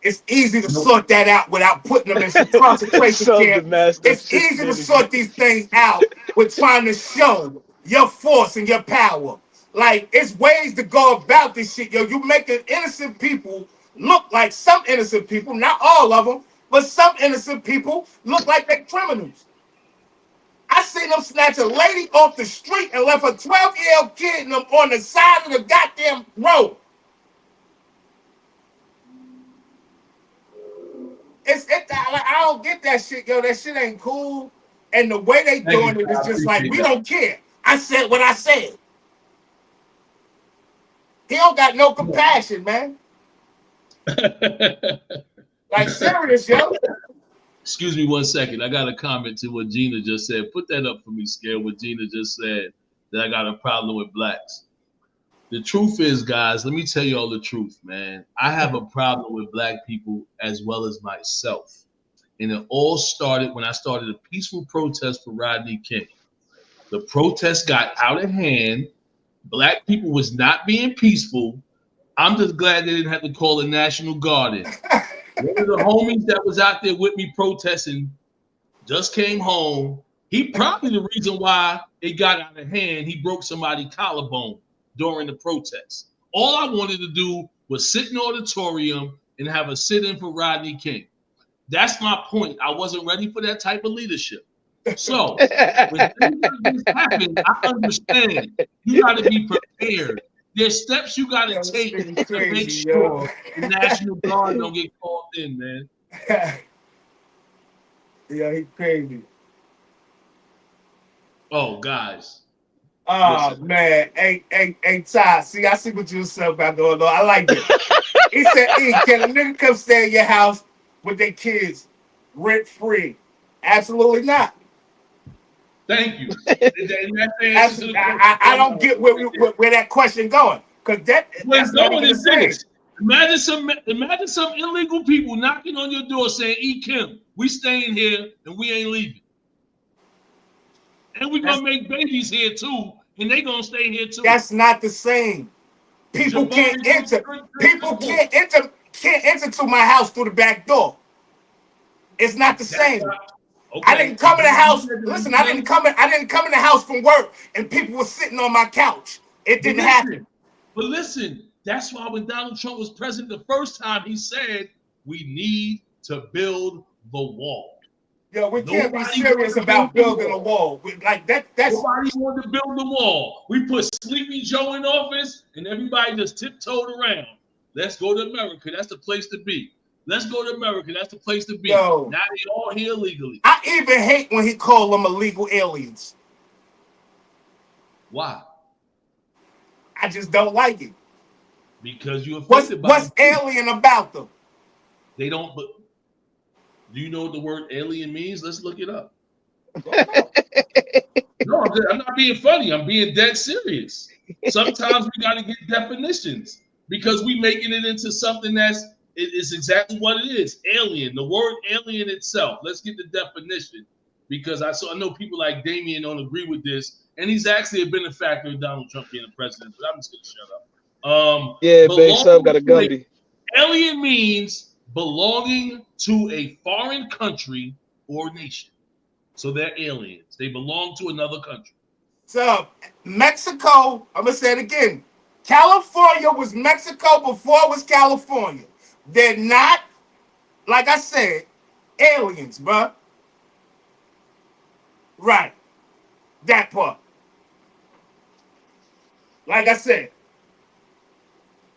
It's easy to sort that out without putting them in some concentration camp. It's easy to sort these things out with trying to show your force and your power. Like, it's ways to go about this shit, yo. You making innocent people look like some innocent people, not all of them, but some innocent people look like they're criminals. I seen them snatch a lady off the street and left a 12-year-old kid in them on the side of the goddamn road. I don't get that shit, yo. That shit ain't cool. And the way they doing it is just like, we don't care. I said what I said. He don't got no compassion, man. Like, serious, yo.
Excuse me 1 second. I got a comment to what Gina just said. Put that up for me, Scale. What Gina just said, that I got a problem with blacks. The truth is, guys, let me tell you all the truth, man. I have a problem with black people as well as myself. And it all started when I started a peaceful protest for Rodney King. The protest got out of hand. Black people was not being peaceful. I'm just glad they didn't have to call the National Guard in. One of the homies that was out there with me protesting just came home. He probably the reason why it got out of hand. He broke somebody's collarbone during the protest. All I wanted to do was sit in the auditorium and have a sit-in for Rodney King. That's my point. I wasn't ready for that type of leadership. So when things like this happen, I understand. You got to be prepared. There's steps you got to take to make sure the National Guard don't get called in, man.
Yeah, he's crazy.
Oh, guys.
Oh, listen. Man. Hey, Ty. See, I see what you said about going on. I like it. He said, hey, can a nigga come stay in your house with their kids rent-free? Absolutely not.
Thank you.
I don't get where that question going. Because that's
going is this. Imagine some illegal people knocking on your door saying, E. Kim, we staying here and we ain't leaving. And we're going to make babies here too and they gonna stay here too.
That's not the same. People can't enter. People can't enter to my house through the back door. It's not the same.
Okay.
I didn't come in the house. Listen, I didn't come in the house from work and people were sitting on my couch. It didn't happen.
But listen, that's why when Donald Trump was president the first time, he said we need to build the wall.
Yo, we can't be serious about building a wall. That's
nobody wanted to build the wall. We put Sleepy Joe in office and everybody just tiptoed around. Let's go to America. That's the place to be. Let's go to America. That's the place to be.
Yo,
now they all here legally.
I even hate when he called them illegal aliens.
Why?
I just don't like it.
Because you're
offended by what's alien about them?
They don't. But do you know what the word alien means? Let's look it up. No, I'm not being funny. I'm being dead serious. Sometimes we got to get definitions because we making it into something it is exactly what it is. Alien. The word alien itself. Let's get the definition because I know people like Damien don't agree with this, and he's actually a benefactor of Donald Trump being the president. But I'm just gonna shut up.
Yeah, Big Sub got a Gumby.
Alien means belonging to a foreign country or nation. So they're aliens. They belong to another country.
So Mexico, I'm gonna say it again. California was Mexico before it was California. They're not, like I said, aliens, bruh. Right. That part. Like I said,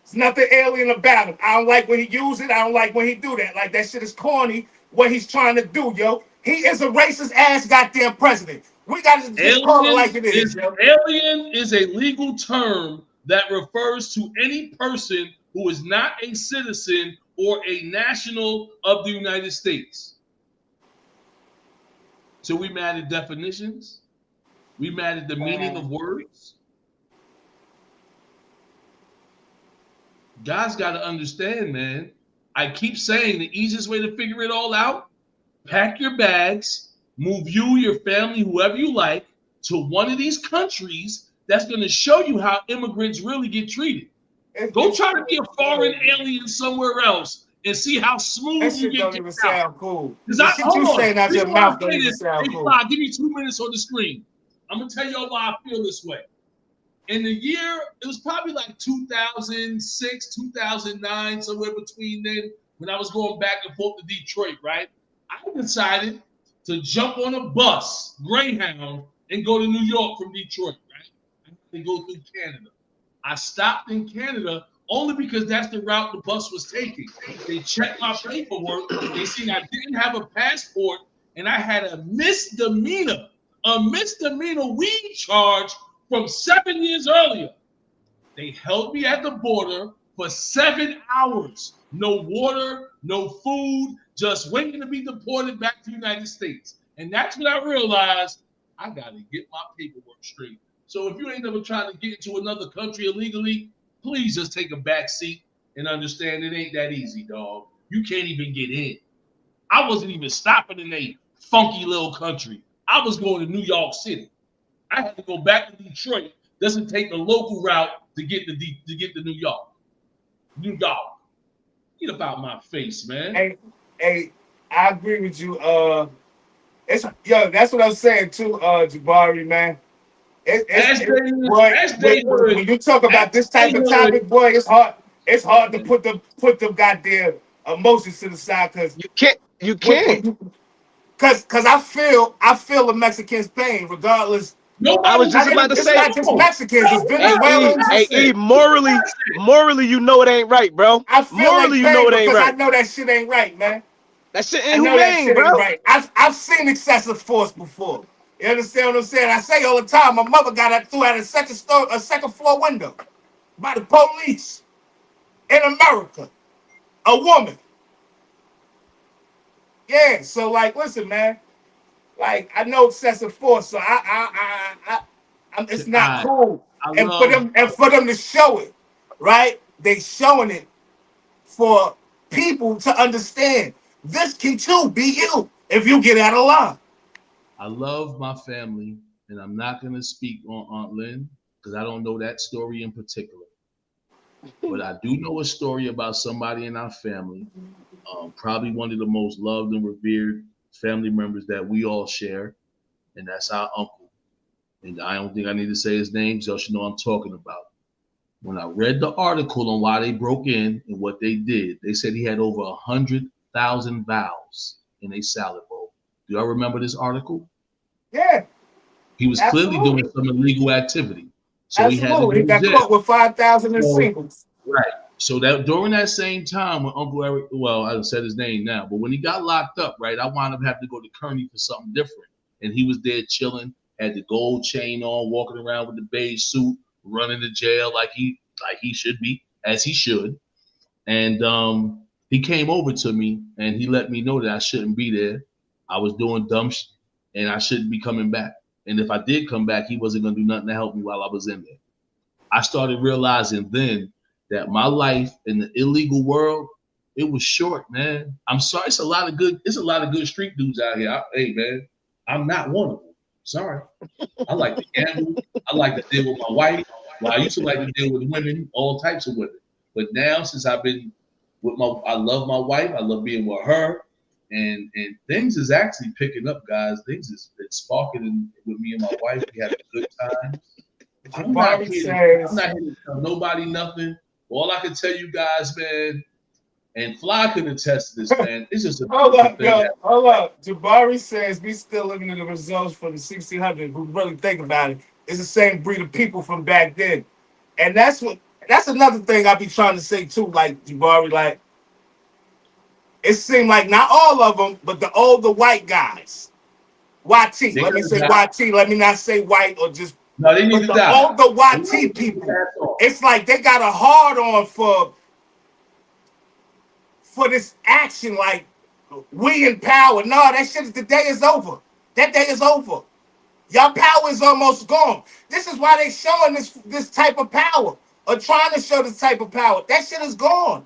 it's nothing alien about him. I don't like when he use it. I don't like when he do that. Like, that shit is corny, what he's trying to do, yo. He is a racist ass goddamn president. We got to just call it like it is, yo.
Alien is a legal term that refers to any person who is not a citizen or a national of the United States. So we mad at definitions? We mad at the meaning of words? Guys got to understand, man. I keep saying the easiest way to figure it all out, pack your bags, move you, your family, whoever you like, to one of these countries that's going to show you how immigrants really get treated. Go try to be a foreign alien somewhere else and see how smooth you get.
Don't even sound cool.
Because
hold on. Saying out your mouth don't even sound cool.
Give me 2 minutes on the screen. I'm going to tell y'all why I feel this way. In the year, it was probably like 2006, 2009, somewhere between then, when I was going back and forth to Detroit, right? I decided to jump on a bus, Greyhound, and go to New York from Detroit, right? And go through Canada. I stopped in Canada only because that's the route the bus was taking. They checked my paperwork. They seen I didn't have a passport, and I had a misdemeanor weed charge from 7 years earlier. They held me at the border for 7 hours. No water, no food, just waiting to be deported back to the United States. And that's when I realized I got to get my paperwork straight. So if you ain't never tried to get into another country illegally, please just take a back seat and understand it ain't that easy, dog. You can't even get in. I wasn't even stopping in a funky little country. I was going to New York City. I had to go back to Detroit. Doesn't take the local route to get to New York. New York. Get about my face, man.
Hey, I agree with you. That's what I was saying too, Jabari, man. When you talk about this type of topic, boy, it's hard. It's hard to put the goddamn emotions to the side because
you can't.
Because I feel the Mexicans' pain, regardless.
I was just about to say,
it's not just Mexicans, it's Venezuelans.
Hey, morally, you know it ain't right, bro.
I feel
morally,
like
you know it ain't right.
I know that shit ain't right, man.
That shit ain't humane, bro.
Right. I've seen excessive force before. You understand what I'm saying? I say all the time, my mother got threw out a second floor window by the police in America. A woman. Yeah, so like, listen, man. Like, I know excessive force, so it's not cool. And for them to show it, right? They showing it for people to understand. This can too be you if you get out of line.
I love my family. and I'm not going to speak on Aunt Lynn because I don't know that story in particular. But I do know a story about somebody in our family, probably one of the most loved and revered family members that we all share, and that's our uncle. And I don't think I need to say his name, so you know what I'm talking about. When I read the article on why they broke in and what they did, they said he had over 100,000 vowels in a salad bowl. Do y'all remember this article?
Yeah.
He was clearly doing some illegal activity. So
Absolutely. He got caught with 5,000 in singles.
Right. So that during that same time when Uncle Eric, well, I said his name now, but when he got locked up, right, I wound up having to go to Kearney for something different. And he was there chilling, had the gold chain on, walking around with the beige suit, running to jail like he should be, as he should. And he came over to me and he let me know that I shouldn't be there. I was doing dumb shit and I shouldn't be coming back. And if I did come back, he wasn't going to do nothing to help me while I was in there. I started realizing then that my life in the illegal world, it was short, man. I'm sorry, it's a lot of good street dudes out here. Hey, man, I'm not one of them. Sorry. I like to gamble. I like to deal with my wife. Well, I used to like to deal with women, all types of women. But now, since I've been with I love my wife. I love being with her. And things is actually picking up, guys. Things is sparking with me and my wife. We had a good time. I'm not here to tell nobody nothing. All I can tell you guys, man, and Fly can attest to this, man. It's just a
hold up. Jabari says we still living in the results for the 1600. Who really think about it? It's the same breed of people from back then, and that's another thing I be trying to say too. Like Jabari, like it seemed like not all of them, but the older white guys. YT. Let me say YT. Let me not say white or just.
No, they need to die.
All the YT people, it's like they got a hard on for this action, like we in power. No, that shit, the day is over. That day is over. Y'all power is almost gone. This is why they showing this type of power or trying to show this type of power. That shit is gone.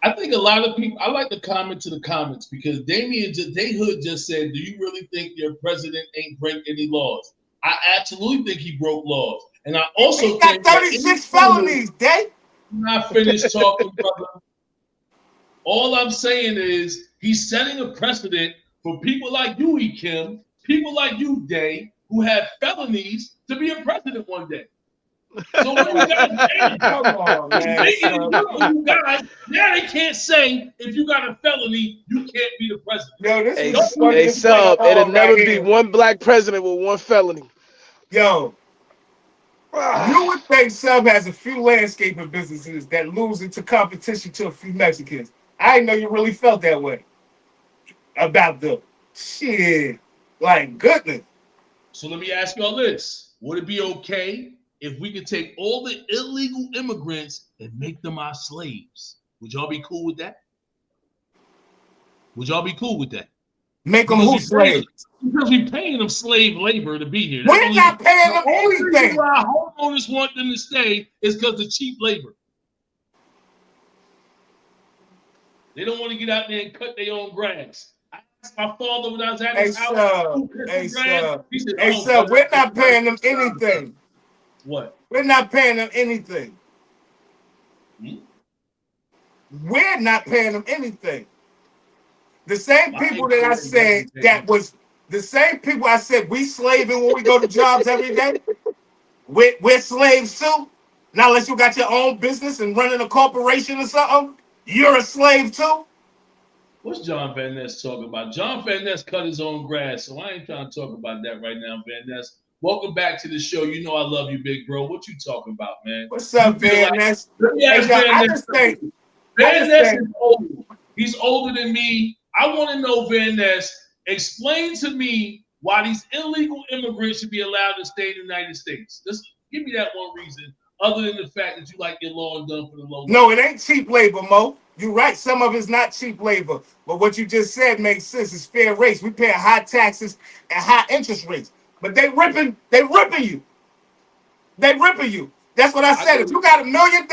I think a lot of people, I like to comment to the comments because Damien, Hood just said, do you really think your president ain't break any laws? I absolutely think he broke laws. And I also
he got 36 felonies, Day.
I'm not finished talking, brother. All I'm saying is he's setting a precedent for people like you, Kim, people like you, Day, who have felonies to be a president one day. So what you guys saying?
Come on, man.
You guys, now they can't say if you got a felony, you can't be the president.
Yo, this
hey, Sub, it'll never be one black president with one felony.
Yo, you would think Sub has a few landscaping businesses that lose into competition to a few Mexicans. I didn't know you really felt that way about the shit. Like, goodness.
So let me ask y'all this. Would it be okay if we could take all the illegal immigrants and make them our slaves? Would y'all be cool with that? Would y'all be cool with that?
Make them who slaves?
Because we're paying them slave labor to be here.
We're not paying them anything.
The reason why homeowners want them to stay is because of cheap labor. They don't want to get out there and cut their own grass. I asked my father when I was at his house.
Hey, Sub, we're not paying them anything.
What?
We're not paying them anything. We're not paying them anything. The same people that I said the same people I said we slaving when we go to jobs every day. We're slaves too. Now, unless you got your own business and running a corporation or something, you're a slave too.
What's John Van Ness talking about? John Van Ness cut his own grass, so I ain't trying to talk about that right now, Van Ness. Welcome back to the show. You know I love you, big bro. What you talking about, man?
What's up, Van Ness?
Van Ness is old. He's older than me. I want to know, Van Ness, explain to me why these illegal immigrants should be allowed to stay in the United States. Just give me that one reason, other than the fact that you like your law done for the low.
No, it ain't cheap labor, Mo. You're right. Some of it's not cheap labor. But what you just said makes sense. It's fair rates. We pay high taxes and high interest rates. But they ripping you. They ripping you. That's what I said. If you got $1 million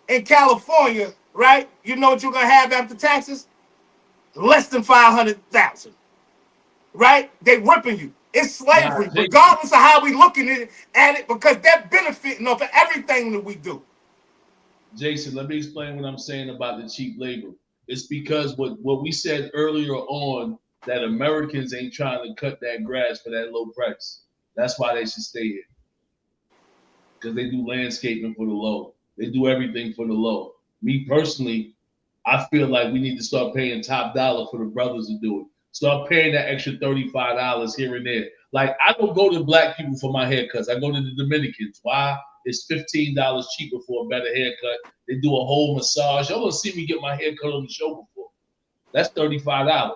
in California, right? You know what you're gonna have after taxes? Less than $500,000. Right? They ripping you. It's slavery, regardless of how we looking at it, because they're benefiting off of everything that we do.
Jason, let me explain what I'm saying about the cheap labor. It's because what we said earlier on, that Americans ain't trying to cut that grass for that low price. That's why they should stay here. Because they do landscaping for the low. They do everything for the low. Me personally, I feel like we need to start paying top dollar for the brothers to do it. Start paying that extra $35 here and there. Like, I don't go to black people for my haircuts. I go to the Dominicans. Why? It's $15 cheaper for a better haircut. They do a whole massage. Y'all gonna see me get my haircut on the show before. That's $35.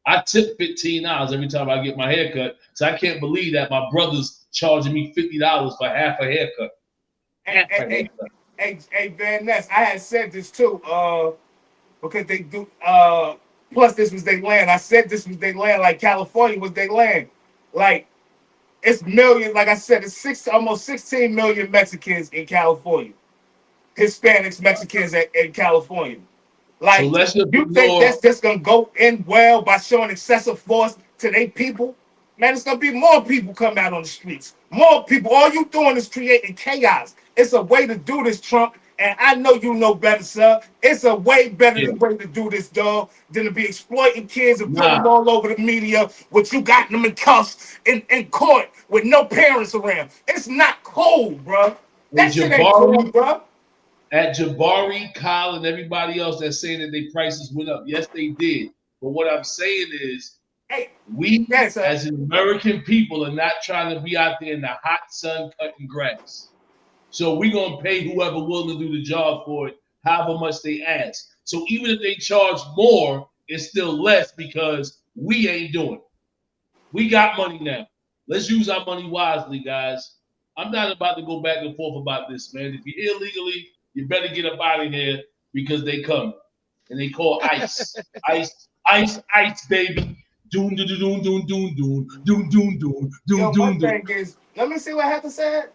I tip $15 every time I get my haircut. So I can't believe that my brother's charging me $50 for half a haircut.
Hey, Van Ness, I had said this too, because they do, plus this was their land. I said this was their land, like California was their land. Like, it's millions, like I said, it's almost 16 million Mexicans in California. Hispanics, Mexicans in California. Like, so you think that's just going to go in well by showing excessive force to their people? Man, it's going to be more people come out on the streets. More people. All you doing is creating chaos. It's a way to do this, Trump. And I know you know better, sir. It's a way better way to do this, dog, than to be exploiting kids and putting them all over the media with you got them in cuffs in court with no parents around. It's not cool, bro. That shit ain't cool, bro.
At Jabari, Kyle, and everybody else that's saying that their prices went up. Yes, they did. But what I'm saying is, we as American people are not trying to be out there in the hot sun cutting grass. So we're going to pay whoever willing to do the job for it, however much they ask. So even if they charge more, it's still less because we ain't doing it. We got money now. Let's use our money wisely, guys. I'm not about to go back and forth about this, man. If you're here illegally, you better get up out of here because they come. And they call ICE. ICE, baby. Doom, doom, doom, doom, doom, doom, doom, doom, doom, doom, doom.
Thing is, let me see what I have to say.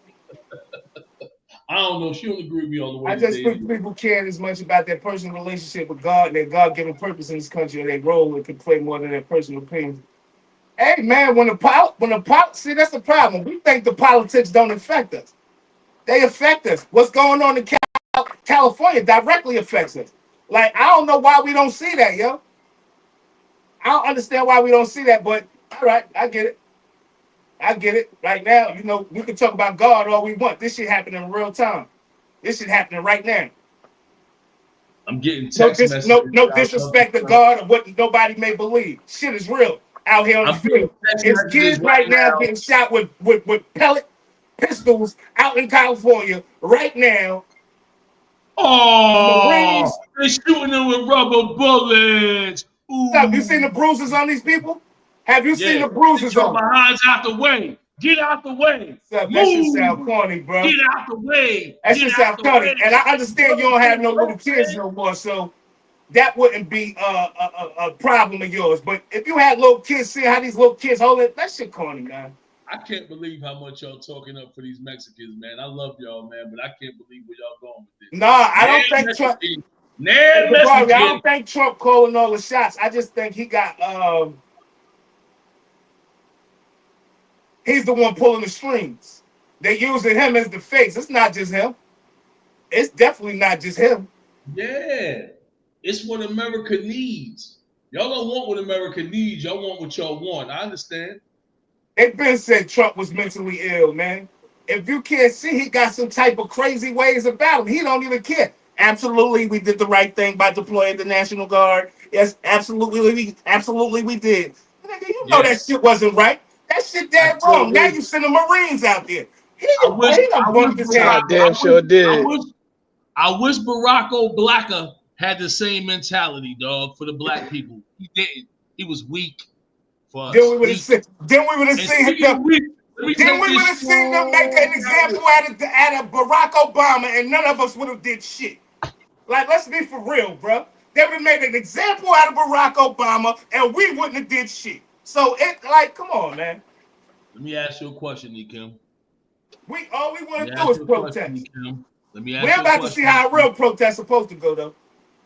I don't know. She don't agree with me all the way.
I just think people care as much about their personal relationship with God and their God-given purpose in this country, and their role it could play more than their personal opinion. Hey, man, see, that's the problem. We think the politics don't affect us. They affect us. What's going on in California directly affects us. Like, I don't know why we don't see that, yo. I don't understand why we don't see that, but all right, I get it. I get it. Right now, you know, we can talk about God all we want. This shit happening in real time. This shit happening right now.
I'm getting text messages.
No disrespect to God or what nobody may believe. Shit is real out here on the field. It's kids right now getting shot with pellet pistols out in California right now.
Oh, they're shooting them with rubber bullets. Ooh.
Have you seen the bruises on these people? Have you seen the bruises on them?
Behinds out the way. Get out the way.
That shit sound corny, bro.
Get out the way.
That shit sound corny. And I understand you don't have no little kids no more, so that wouldn't be a problem of yours. But if you had little kids, see how these little kids hold it, that shit corny, man.
I can't believe how much y'all talking up for these Mexicans, man. I love y'all, man, but I can't believe where y'all going with this.
Nah, I don't think Trump. I don't think Trump calling all the shots. I just think he got he's the one pulling the strings. They're using him as the face. It's not just him. It's definitely not just him.
Yeah. It's what America needs. Y'all don't want what America needs. Y'all want what y'all want. I understand.
They've been said Trump was mentally ill, man. If you can't see, he got some type of crazy ways about him. He don't even care. Absolutely, we did the right thing by deploying the National Guard. Yes, absolutely, we did. Nigga, you know that shit wasn't right. That shit dead wrong. Now you send the Marines out there.
Damn sure did.
I wish Barack Obama had the same mentality, dog, for the black people. He didn't. He was weak for us.
Then we would have seen them. Then we would have seen them make an example out of Barack Obama, and none of us would have did shit. Like, let's be for real, bro. They would have made an example out of Barack Obama, and we wouldn't have did shit. So come on, man.
Let me ask you a question, Nikim.
All we want to do is protest.
We're
about to see how a real protest is supposed to go, though.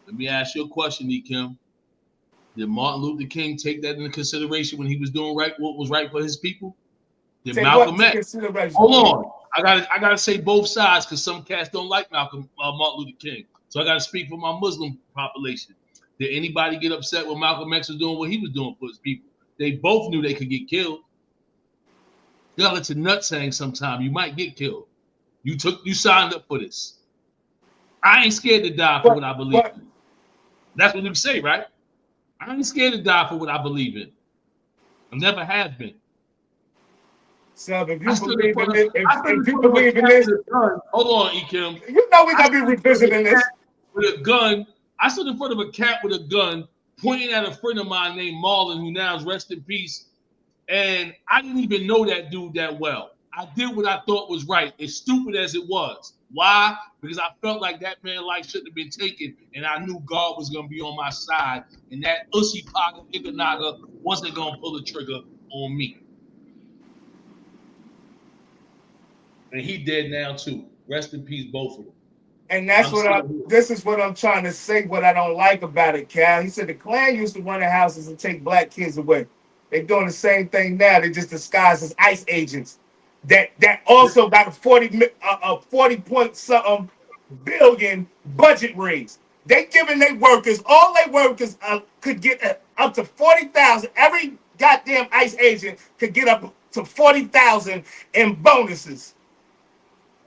Let me ask you a question, Nikim. Did Martin Luther King take that into consideration when he was doing what was right for his people? Did
Take
Malcolm
what into
X?
consideration?
Hold on, I gotta say both sides because some cats don't like Martin Luther King. So I gotta speak for my Muslim population. Did anybody get upset when Malcolm X was doing what he was doing for his people? They both knew they could get killed. You gotta let your nuts hang sometime. You might get killed. You signed up for this. I ain't scared to die for what I believe in. That's what you say, right? I ain't scared to die for what I believe in. I never have been.
So if you believe in it, if you
believe
believe in this,
hold on, Ekim.
You know we gotta be revisiting this.
With a gun, I stood in front of a cat with a gun, pointing at a friend of mine named Marlon, who now is rest in peace. And I didn't even know that dude that well. I did what I thought was right, as stupid as it was. Why? Because I felt like that man's life shouldn't have been taken, and I knew God was going to be on my side, and that Ussy Paga Ikanaga wasn't going to pull the trigger on me. And he dead now, too. Rest in peace, both of them.
And that's this is what I'm trying to say, what I don't like about it, Cal. He said the Klan used to run the houses and take black kids away. They're doing the same thing now. They just disguised as ICE agents. That also got a 40-point-something billion budget raise. They giving their workers, all their workers could get up to 40,000. Every goddamn ICE agent could get up to 40,000 in bonuses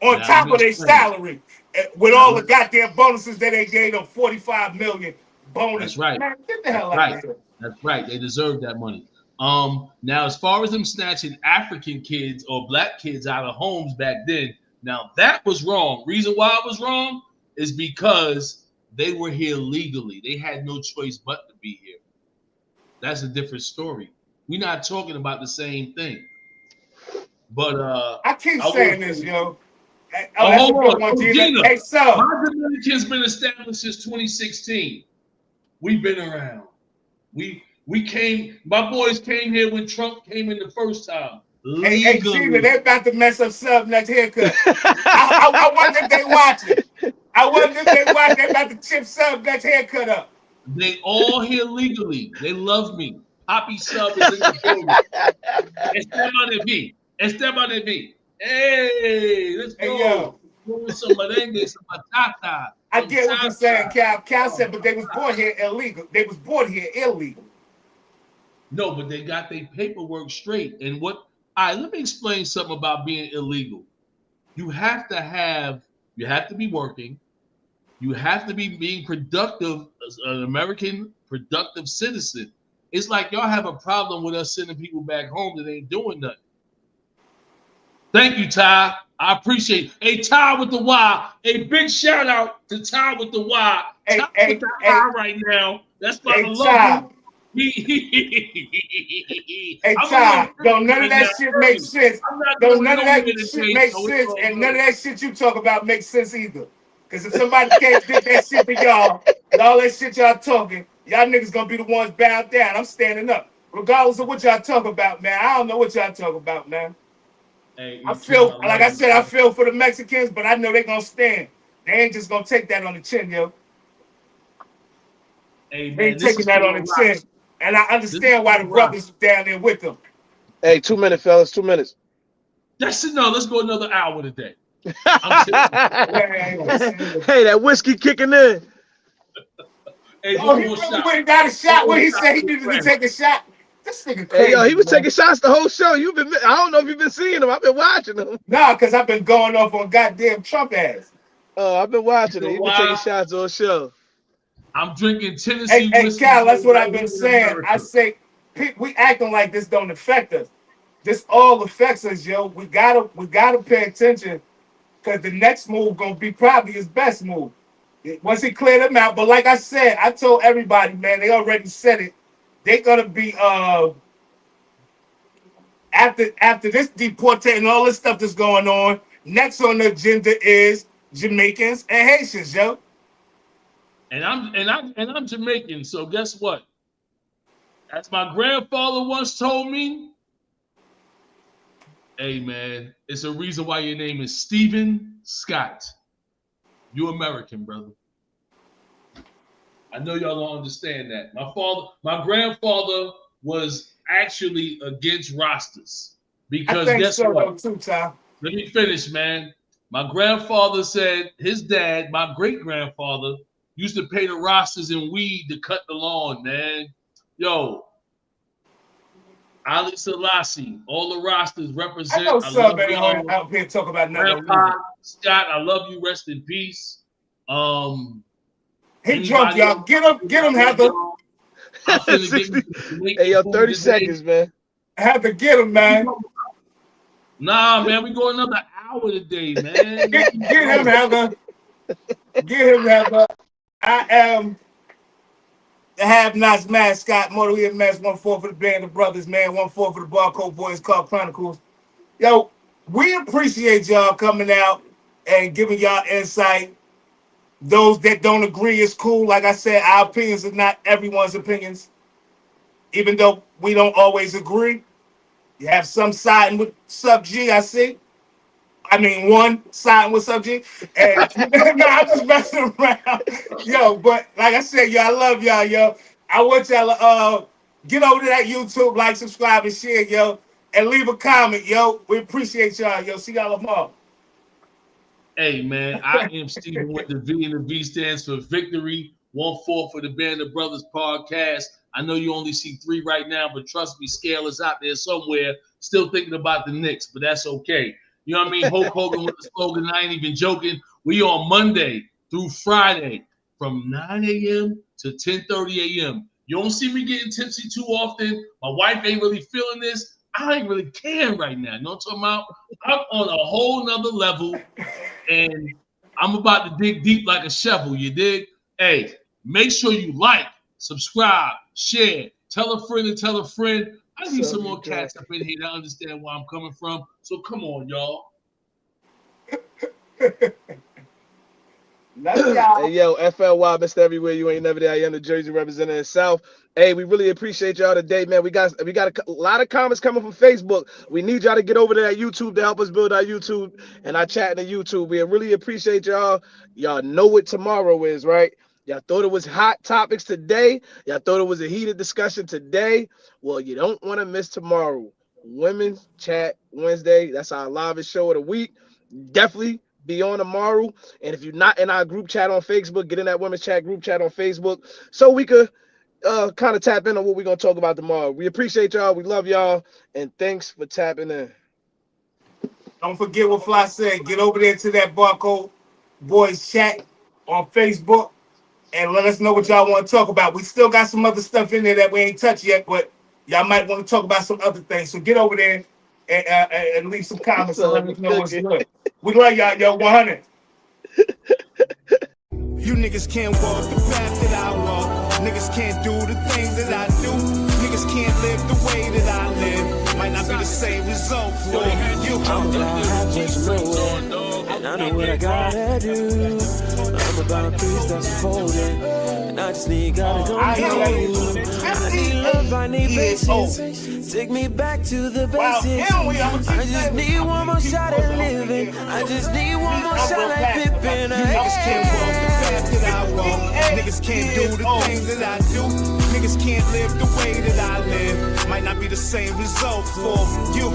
on top of their salary. With all the goddamn bonuses that they gave them, 45 million bonus.
That's right.
Man, get the hell out of here.
That's right. They deserve that money. Now, as far as them snatching African kids or black kids out of homes back then, now that was wrong. Reason why it was wrong is because they were here legally. They had no choice but to be here. That's a different story. We're not talking about the same thing. But
I keep saying this, yo.
Hold on. Gina,
hey, so
my Dominican's been established since 2016. We've been around. We came. My boys came here when Trump came in the first time.
Hey, Gina, they're about to mess up Sub next haircut. I wonder if they watching. I wonder if they watch. They're about to chip Sub next haircut up.
They all here legally. They love me. Poppy Sub is in the building. Esteban de V. Hey, let's go.
Hey, yo.
Some merengue, some batata.
I get what you're saying, Cal. Cal said, but they was born here illegal. They was born here illegal.
No, but they got their paperwork straight. And all right, let me explain something about being illegal. You have to be working. You have to be being productive as an American productive citizen. It's like y'all have a problem with us sending people back home that ain't doing nothing. Thank you, Ty. I appreciate it. Hey, Ty with the Y. A big shout out to Ty with the Y. Ty with the Y right now. That's why I love you.
Hey, Ty, none of that shit makes sense. None of that shit makes sense, and none of that shit you talk about makes sense either. Because if somebody can't get that shit for y'all, and all that shit y'all talking, y'all niggas gonna be the ones bowed down. I'm standing up. Regardless of what y'all talk about, man. I don't know what y'all talk about, man.
Hey,
I feel, like I said, I feel for the Mexicans, but I know they're gonna stand. They ain't just gonna take that on the chin, yo.
Hey, man,
they ain't taking that on the chin. And I understand why the brothers down there with them.
Hey, 2 minutes, fellas, 2 minutes.
Let's go another hour today.
Hey, that whiskey kicking in.
Hey,
he really went and got a shot when he said he needed to take a shot. This nigga crazy.
Hey, yo, he was taking shots the whole show. I don't know if you've been seeing him. I've been watching him.
Nah, because I've been going off on goddamn Trump ass.
Oh, I've been watching him. He's been taking shots all show.
I'm drinking Tennessee
Hey,
whiskey.
Cal, that's what I've been saying. I say, we acting like this don't affect us. This all affects us, yo. We gotta pay attention, because the next move gonna be probably his best move. Once he cleared them out. But like I said, I told everybody, man, they already said it. They're gonna be after this deportation and all this stuff that's going on. Next on the agenda is Jamaicans and Haitians, yo.
And I'm Jamaican, so guess what? As my grandfather once told me, hey man, it's a reason why your name is Stephen Scott. You American, brother. I know y'all don't understand that. My grandfather was actually against rosters because guess what?
Too, Tom.
Let me finish, man. My grandfather said his dad, my great grandfather, used to pay the rosters in weed to cut the lawn, man. Yo, Ali Selassie, all the rosters represent.
I know Sub ain't out here talk about nothing.
Grandpa Scott, I love you. Rest in peace.
He drunk, y'all. Get him, Heather.
Hey, yo, 30 seconds, man.
Heather, get him, man.
Nah, man, we go another hour today, man.
Get him, Heather. Get him, Heather. I am the Have-Nots mascot, Moto EMS, 1-4 for the Band of Brothers, man, 1-4 for the Barcode Boys, Called Chronicles. Yo, we appreciate y'all coming out and giving y'all insight. Those that don't agree is cool. Like I said, our opinions are not everyone's opinions. Even though we don't always agree. You have some siding with Sub G, I see. I mean, one siding with Sub G. And no, I'm just messing around. Yo, but like I said, yo, I love y'all, yo. I want y'all to get over to that YouTube, like, subscribe, and share, yo. And leave a comment, yo. We appreciate y'all, yo. See y'all tomorrow.
Hey, man, I am Stephen with the V, and the V stands for Victory. 1-4 for the Band of Brothers podcast. I know you only see 3 right now, but trust me, Scale is out there somewhere still thinking about the Knicks, but that's okay. You know what I mean? Hulk Hogan with the slogan, I ain't even joking. We on Monday through Friday from 9 a.m. to 10:30 a.m. You don't see me getting tipsy too often. My wife ain't really feeling this. I ain't really caring right now. You know what I'm talking about? I'm on a whole nother level, and I'm about to dig deep like a shovel, you dig? Hey, make sure you like, subscribe, share, tell a friend and tell a friend. I need some more cats up in here to understand where I'm coming from. So come on, y'all.
Hey, yo, FLY, Mr. Everywhere, you ain't never there. I am the Jersey representing the South. Hey, we really appreciate y'all today, man. We got a lot of comments coming from Facebook. We need y'all to get over to that YouTube to help us build our YouTube and our chat in the YouTube. We really appreciate y'all. Y'all know what tomorrow is, right? Y'all thought it was hot topics today. Y'all thought it was a heated discussion today. Well, you don't want to miss tomorrow. Women's Chat Wednesday. That's our livest show of the week. Definitely be on tomorrow. And if you're not in our group chat on Facebook, get in that Women's Chat group chat on Facebook so we could kind of tap in on what we're going to talk about tomorrow. We appreciate y'all. We love y'all. And thanks for tapping in.
Don't forget what Fly said. Get over there to that Barcode Boys chat on Facebook and let us know what y'all want to talk about. We still got some other stuff in there that we ain't touched yet, but y'all might want to talk about some other things. So get over there and leave some comments and let us know what's good. We love y'all, yo, 100.
You niggas can't walk the path that I walk. Niggas can't do the things that I do. Niggas can't live the way that I live. Might not be the same result for you.
And I know what I gotta do. I'm about peace that's unfolding. And I just need gotta go. I need love, I need patience. Take me back to the basics. I just need one more shot at living. I just need one more shot like Pippin.
Niggas can't walk the path that I walk. Niggas can't do the things that I do. Niggas can't live the way that I live. Might not be the same result for you.